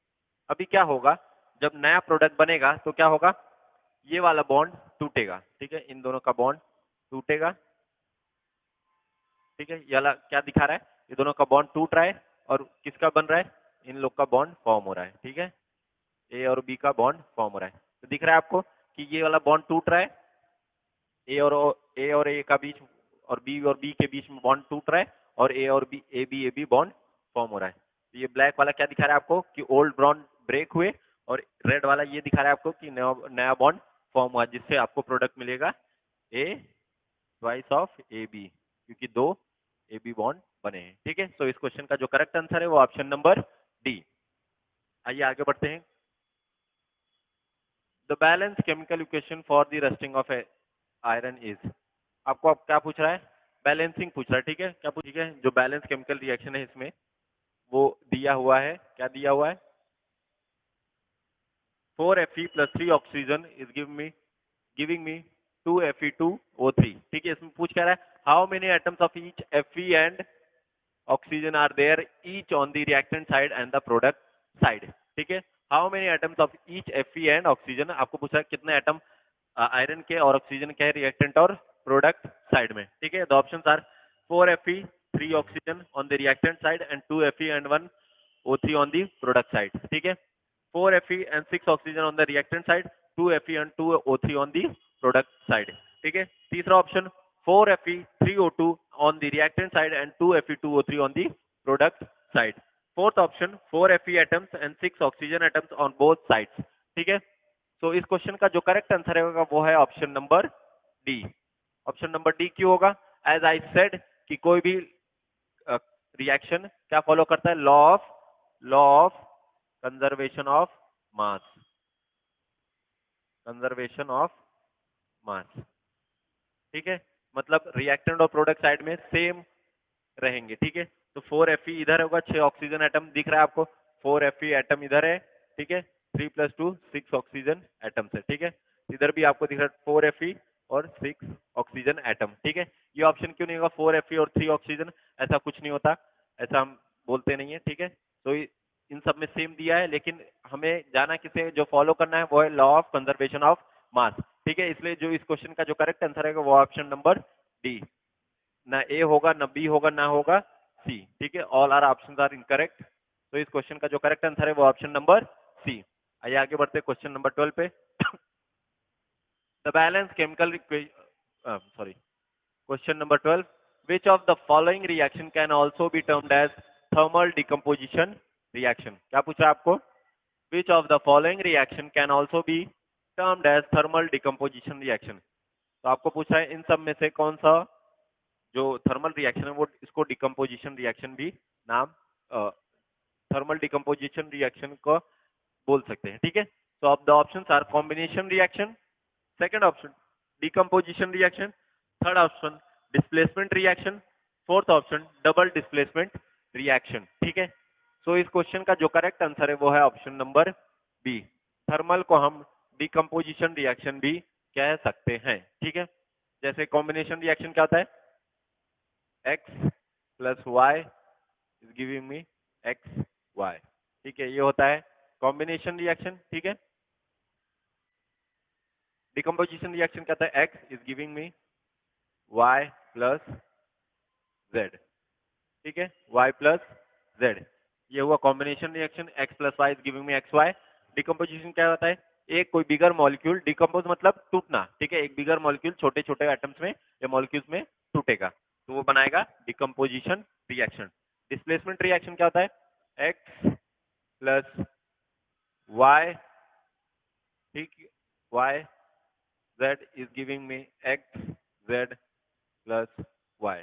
अभी क्या होगा? जब नया प्रोडक्ट बनेगा तो क्या होगा? ये वाला बॉन्ड टूटेगा। ठीक है, इन दोनों का बॉन्ड टूटेगा। ठीक है, ये वाला क्या दिखा रहा है? ये दोनों का बॉन्ड टूट रहा है और किसका बन रहा है? इन लोग का बॉन्ड फॉर्म हो रहा है। ठीक है, ए और बी का बॉन्ड फॉर्म हो रहा है। तो दिख रहा है आपको कि ये वाला बॉन्ड टूट रहा है, ए और ए का बीच और बी के बीच में बॉन्ड टूट रहा है, और ए बी बॉन्ड फॉर्म हो रहा है। तो ये ब्लैक वाला क्या दिखा रहा है आपको? कि ओल्ड बॉन्ड ब्रेक हुए, और रेड वाला ये दिखा रहा है आपको कि नया बॉन्ड फॉर्म हुआ, जिससे आपको प्रोडक्ट मिलेगा ए ट्वाइस ऑफ ए बी, क्योंकि दो ए बी बॉन्ड बने हैं। ठीक है, तो इस क्वेश्चन का जो करेक्ट आंसर है वो ऑप्शन नंबर डी। आइए आगे बढ़ते हैं। The balance chemical equation for the rusting of iron is. आपको अब क्या पूछ रहा है? बैलेंसिंग पूछ रहा है। ठीक है, क्या पूछ? ठीक है, जो बैलेंस केमिकल रिएक्शन है इसमें वो दिया हुआ है। क्या दिया हुआ है? 4Fe plus 3 oxygen is giving me 2Fe2O3। ठीक है, इसमें पूछ कह रहा है how many atoms of each Fe and oxygen are there each on the reactant side and the product side. ठीक है, how many atoms of each Fe and oxygen, आपको पूछा है कितने एटम आयरन के और ऑक्सीजन के रिएक्टेंट और प्रोडक्ट साइड में। ठीक है, the options are 4Fe 3 oxygen on the reactant side and 2Fe and 1 O3 on the product side, ठीक है। 4Fe and 6 oxygen on the reactant side, 2Fe and 2 O3 on the product side, ठीक है। तीसरा option 4Fe 3O2 on the reactant side and 2Fe 2O3 on the product side। Fourth option 4Fe atoms and 6 oxygen atoms on both sides, ठीक है। तो इस question का जो correct answer होगा वो है option number D. Option number D क्यों होगा? एज आई सेड कि कोई भी रिएक्शन क्या फॉलो करता है? Law of conservation of mass, conservation of mass, ठीक है। मतलब रिएक्टेंट और प्रोडक्ट साइड में सेम रहेंगे, ठीक है। तो 4Fe इधर होगा, 6 ऑक्सीजन एटम दिख रहा है आपको, 4Fe एटम इधर है, ठीक है। 3 + 2 6 ऑक्सीजन एटम है, ठीक है। इधर भी आपको दिख रहा है 4Fe और 6 ऑक्सीजन एटम, ठीक है। ये ऑप्शन क्यों नहीं होगा 4Fe और 3 ऑक्सीजन? ऐसा कुछ नहीं होता, ऐसा हम बोलते नहीं है, ठीक है। तो इन सब में सेम दिया है, लेकिन हमें जाना किसे जो फॉलो करना है वो है law of conservation of mass, ठीक है। इसलिए जो इस क्वेश्चन का जो करेक्ट आंसर है वो ऑप्शन नंबर डी। ना ए होगा, ना बी होगा, ना होगा सी, ठीक है। All are options are incorrect. तो इस क्वेश्चन का जो करेक्ट आंसर है वो ऑप्शन नंबर सी। आइए आगे बढ़ते हैं क्वेश्चन नंबर 12 पे। The balance chemical sorry, question number 12, which of the following reaction can also be termed as thermal decomposition reaction? क्या पूछा आपको? Which of the following reaction can also be termed as thermal decomposition reaction? तो आपको पूछा है इन सब में से कौन सा जो थर्मल रिएक्शन है वो इसको डिकम्पोजिशन रिएक्शन भी नाम थर्मल डिकम्पोजिशन रिएक्शन को बोल सकते हैं, ठीक है। So of the options are combination reaction, second option decomposition reaction, third option displacement reaction, fourth option double displacement reaction, ठीक है। सो इस क्वेश्चन का जो करेक्ट आंसर है वो है ऑप्शन नंबर बी। थर्मल को हम डिकम्पोजिशन रिएक्शन भी कह सकते हैं, ठीक है। जैसे कॉम्बिनेशन रिएक्शन क्या होता है? x plus y is giving me x y, ठीक है। ये होता है कॉम्बिनेशन रिएक्शन, ठीक है। डिकम्पोजिशन रिएक्शन क्या होता है? x is giving me y plus z, ठीक है। y plus z, ये हुआ combination reaction. x plus y is giving me x y। Decomposition क्या होता है? एक कोई बिगर मॉलिक्यूल, डिकम्पोज मतलब टूटना, ठीक है। एक बिगर मॉलिक्यूल छोटे छोटे एटम्स में या मॉलिक्यूल्स में टूटेगा तो वो बनाएगा डिकम्पोजिशन रिएक्शन। डिस्प्लेसमेंट रिएक्शन क्या होता है? x plus y, ठीक, y z is giving me x z plus y,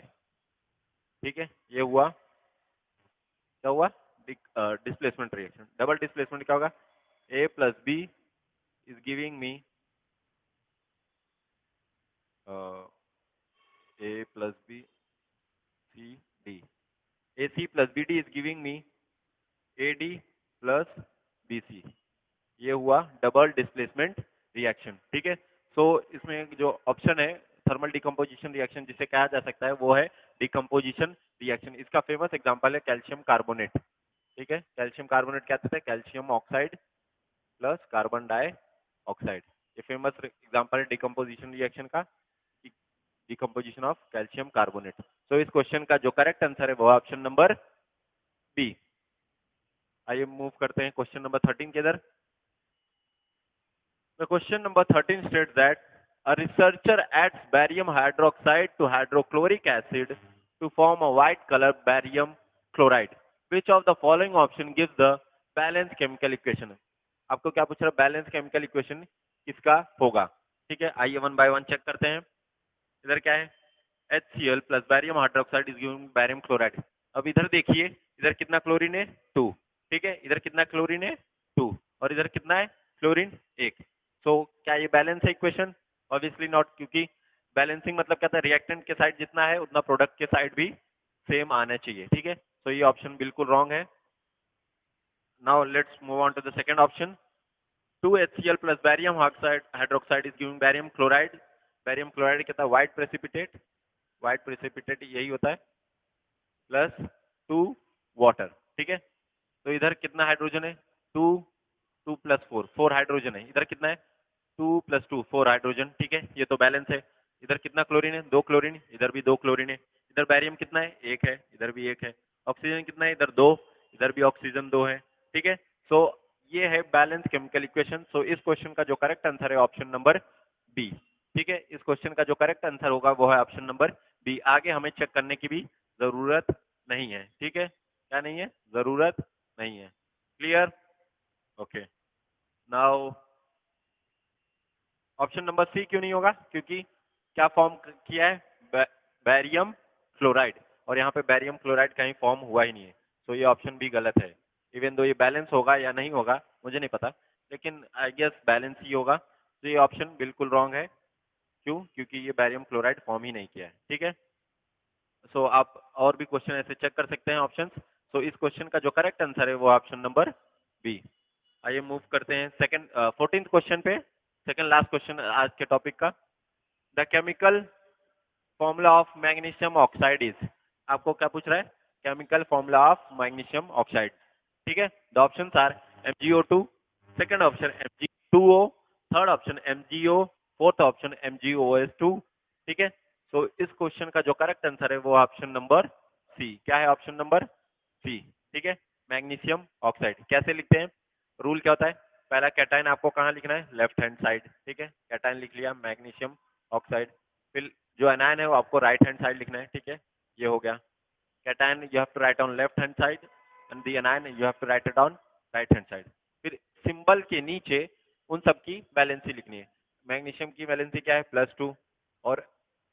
ठीक है। ये हुआ क्या हुआ? Displacement reaction. डबल डिस्प्लेसमेंट क्या होगा? a plus b is giving me a plus b c d, ac plus bd is giving me ad plus bc। ये हुआ डबल डिस्प्लेसमेंट रिएक्शन, ठीक है। सो इसमें जो ऑप्शन है थर्मल डिकम्पोजिशन रिएक्शन जिसे कहा जा सकता है वो है डिकम्पोजिशन रिएक्शन। इसका फेमस एग्जांपल है कैल्शियम कार्बोनेट, ठीक है। कैल्शियम कार्बोनेट क्या होता है? Calcium oxide plus carbon dioxide. ये फेमस एग्जांपल है डिकम्पोजिशन रिएक्शन का, डिकम्पोजिशन ऑफ कैल्शियम कार्बोनेट। सो इस क्वेश्चन का जो करेक्ट आंसर है वो ऑप्शन नंबर बी। आइए मूव करते हैं क्वेश्चन नंबर 13 के इधर। The question number 13 states that a researcher adds barium hydroxide to hydrochloric acid to form a white color barium chloride. Which of the following option gives the balanced chemical equation? आपको क्या पूछ रहा है? Balance chemical equation किसका होगा, ठीक है। आइए वन बाय वन चेक करते हैं। इधर क्या है? HCl plus barium hydroxide is giving barium chloride. अब इधर देखिए, इधर कितना क्लोरीन है? 2, ठीक है। इधर कितना क्लोरीन है? 2, और इधर कितना है? क्लोरीन 1। सो क्या ये बैलेंस है इक्वेशन? ऑब्वियसली नॉट, क्योंकि बैलेंसिंग मतलब क्या था? रिएक्टेंट के साइड जितना है उतना प्रोडक्ट के साइड भी सेम आना चाहिए, ठीक है। सो ये ऑप्शन बिल्कुल रॉन्ग है। Now let's move on to the second option. 2HCl plus barium hydroxide is giving barium chloride। Barium chloride क्या था? व्हाइट प्रेसिपिटेट, व्हाइट प्रेसिपिटेट यही होता है, प्लस 2 वाटर, ठीक है। तो इधर कितना हाइड्रोजन है? 2, 2 + 4, 4 हाइड्रोजन है। इधर कितना है? 2 + 2 4 हाइड्रोजन, ठीक है। ये तो बैलेंस है। इधर कितना क्लोरीन है? 2 क्लोरीन, इधर भी 2 क्लोरीन है। इधर बैरियम कितना है, 1 है, इधर भी 1 है। ऑक्सीजन कितना है, इधर 2, इधर भी ऑक्सीजन 2 है। ठीक है, सो ये है बैलेंस केमिकल इक्वेशन। सो इस क्वेश्चन का जो करेक्ट आंसर है ऑप्शन नंबर बी। ठीक है, इस क्वेश्चन का जो करेक्ट आंसर होगा वो है ऑप्शन नंबर बी। आगे हमें चेक करने की भी जरूरत नहीं है। ठीक है, क्या नहीं है, जरूरत नहीं है। Clear? Okay, now option number C क्यों नहीं होगा, क्योंकि क्या फॉर्म किया है, बैरियम क्लोराइड, और यहाँ पे बैरियम क्लोराइड कहीं फॉर्म हुआ ही नहीं है। तो ये ऑप्शन भी गलत है। इवन दो ये बैलेंस होगा या नहीं होगा मुझे नहीं पता, लेकिन आई गेस बैलेंस ही होगा। तो ये ऑप्शन बिल्कुल रॉन्ग है। क्यों? क्योंकि ये बैरियम क्लोराइड फॉर्म ही नहीं किया है। ठीक है, सो आप और भी क्वेश्चन ऐसे चेक कर सकते हैं ऑप्शंस। सो इस क्वेश्चन का जो करेक्ट आंसर है वो ऑप्शन नंबर बी। आइए मूव करते हैं सेकंड 14th क्वेश्चन पे, सेकंड लास्ट क्वेश्चन आज के टॉपिक का। The chemical formula of magnesium oxide is, आपको क्या पूछ रहा है, chemical formula of magnesium oxide. ठीक है, the options are MgO2, second option Mg2O, third option MgO, fourth option MgOS2। ठीक है, तो इस क्वेश्चन का जो करेक्ट आंसर है वो ऑप्शन नंबर सी। क्या है ऑप्शन नंबर सी? ठीक है, मैग्नीशियम ऑक्साइड कैसे लिखते हैं, रूल क्या होता है, पहला कैटायन आपको कहाँ लिखना है, लेफ्ट हैंड साइड। ठीक है, कैटायन लिख लिया मैग्नीशियम ऑक्साइड, फिर जो एनायन है वो आपको राइट हैंड साइड लिखना है। ठीक है, ये हो गया cation, you have to write on left hand side and the anion you have to write it on right hand side. फिर सिंबल के नीचे उन सब की वैलेंसी लिखनी है। मैग्नीशियम की वैलेंसी क्या है, +2, और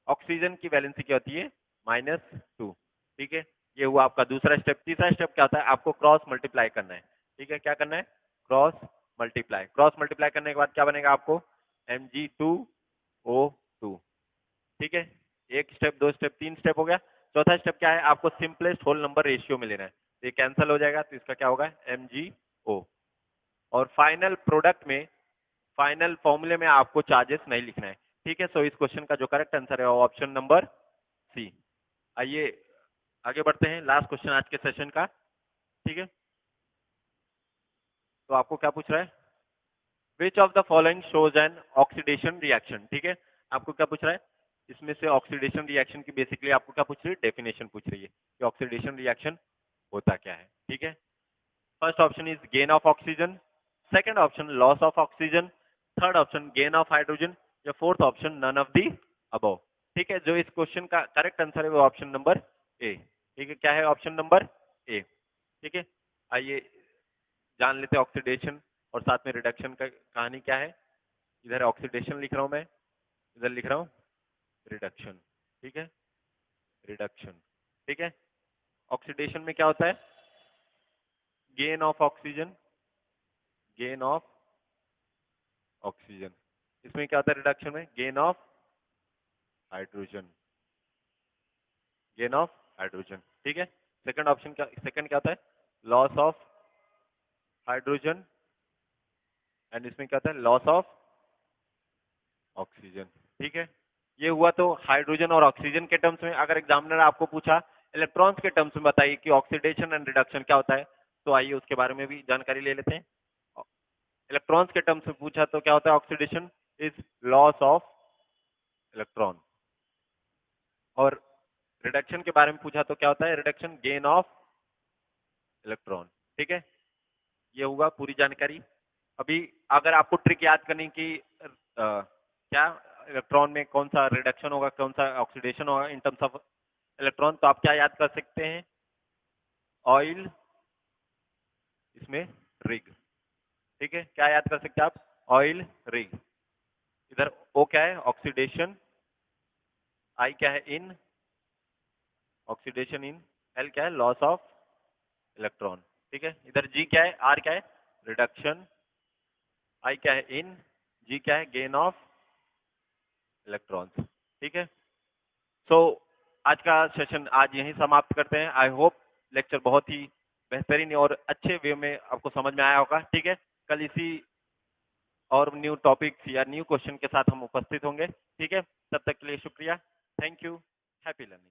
ऑक्सीजन की वैलेंसी क्या होती है, -2। ठीक है, ये हुआ आपका दूसरा स्टेप। तीसरा स्टेप क्या होता है, आपको क्रॉस मल्टीप्लाई करना है। ठीक है, क्या करना है, क्रॉस मल्टीप्लाई। क्रॉस मल्टीप्लाई करने के बाद क्या बनेगा आपको, Mg2O2। ठीक है, एक स्टेप, दो स्टेप, तीन स्टेप हो गया। चौथा स्टेप क्या है, आपको सिंपलेस्ट होल नंबर रेशियो में लेना है। ये कैंसिल हो जाएगा तो इसका क्या होगा, MgO। और फाइनल प्रोडक्ट में, फाइनल फॉर्मूले में आपको चार्जेस नहीं लिखना है। ठीक है, सो इस क्वेश्चन का जो करेक्ट आंसर है ऑप्शन नंबर सी। आइए आगे बढ़ते हैं, लास्ट क्वेश्चन आज के सेशन का। ठीक है, तो आपको क्या पूछ रहा है, which of the following shows an oxidation reaction. ठीक है, आपको क्या पूछ रहा है, इसमें से ऑक्सीडेशन रिएक्शन की बेसिकली आपको क्या पूछ रही है, डेफिनेशन पूछ रही है कि ऑक्सीडेशन रिएक्शन होता क्या है। ठीक है, first option is gain of oxygen, second option loss of oxygen, third option gain of hydrogen, या fourth option none of the above. ठीक है, जो इस क्वेश्चन का करेक्ट आंसर है वो ऑप्शन नंबर ए। ठीक है, क्या है ऑप्शन नंबर ए। ठीक है, आइए जान लेते हैं ऑक्सीडेशन और साथ में रिडक्शन का कहानी क्या है। इधर ऑक्सीडेशन लिख रहा हूं मैं, इधर लिख रहा हूं रिडक्शन। ठीक है, रिडक्शन। ठीक है, ऑक्सीडेशन में क्या होता है, gain of oxygen, gain of oxygen. इसमें क्या होता है रिडक्शन में, gain of hydrogen, gain of hydrogen. ठीक है, सेकंड ऑप्शन क्या, सेकंड क्या होता है, लॉस ऑफ हाइड्रोजन, एंड इसमें क्या होता है, लॉस ऑफ ऑक्सीजन। ठीक है, ये हुआ तो हाइड्रोजन और ऑक्सीजन के टर्म्स में। अगर एग्जामिनर आपको पूछा इलेक्ट्रॉन्स के टर्म्स में बताइए कि ऑक्सीडेशन एंड रिडक्शन क्या होता है, तो आइए उसके बारे में भी जानकारी ले लेते हैं। इलेक्ट्रॉन्स के टर्म्स में पूछा तो क्या होता है, oxidation is loss of electron, और रिडक्शन के बारे में पूछा तो क्या होता है, रिडक्शन गेन ऑफ इलेक्ट्रॉन। ठीक है, ये हुआ पूरी जानकारी। अभी अगर आपको ट्रिक याद करनी कि क्या इलेक्ट्रॉन में कौन सा रिडक्शन होगा, कौन सा ऑक्सीडेशन होगा इन टर्म्स ऑफ इलेक्ट्रॉन, तो आप क्या याद कर सकते हैं, ऑयल, इसमें रिग। ठीक है, क्या याद कर सकते हैं आप, ऑयल रिग। इधर ओ क्या है, ऑक्सीडेशन, आई क्या है, इन ऑक्सीडेशन इन, एल क्या है, लॉस ऑफ इलेक्ट्रॉन। ठीक है, इधर जी क्या है, आर क्या है, रिडक्शन, आई क्या है, इन, जी क्या है, गेन ऑफ इलेक्ट्रॉन्स। ठीक है, सो आज का सेशन आज यहीं समाप्त करते हैं। आई होप लेक्चर बहुत ही बेहतरीन और अच्छे वे में आपको समझ में आया होगा। ठीक है, कल इसी और न्यू टॉपिक्स या न्यू क्वेश्चन के साथ हम उपस्थित होंगे। ठीक है, तब तक के लिए शुक्रिया, थैंक यू, हैप्पी लर्निंग।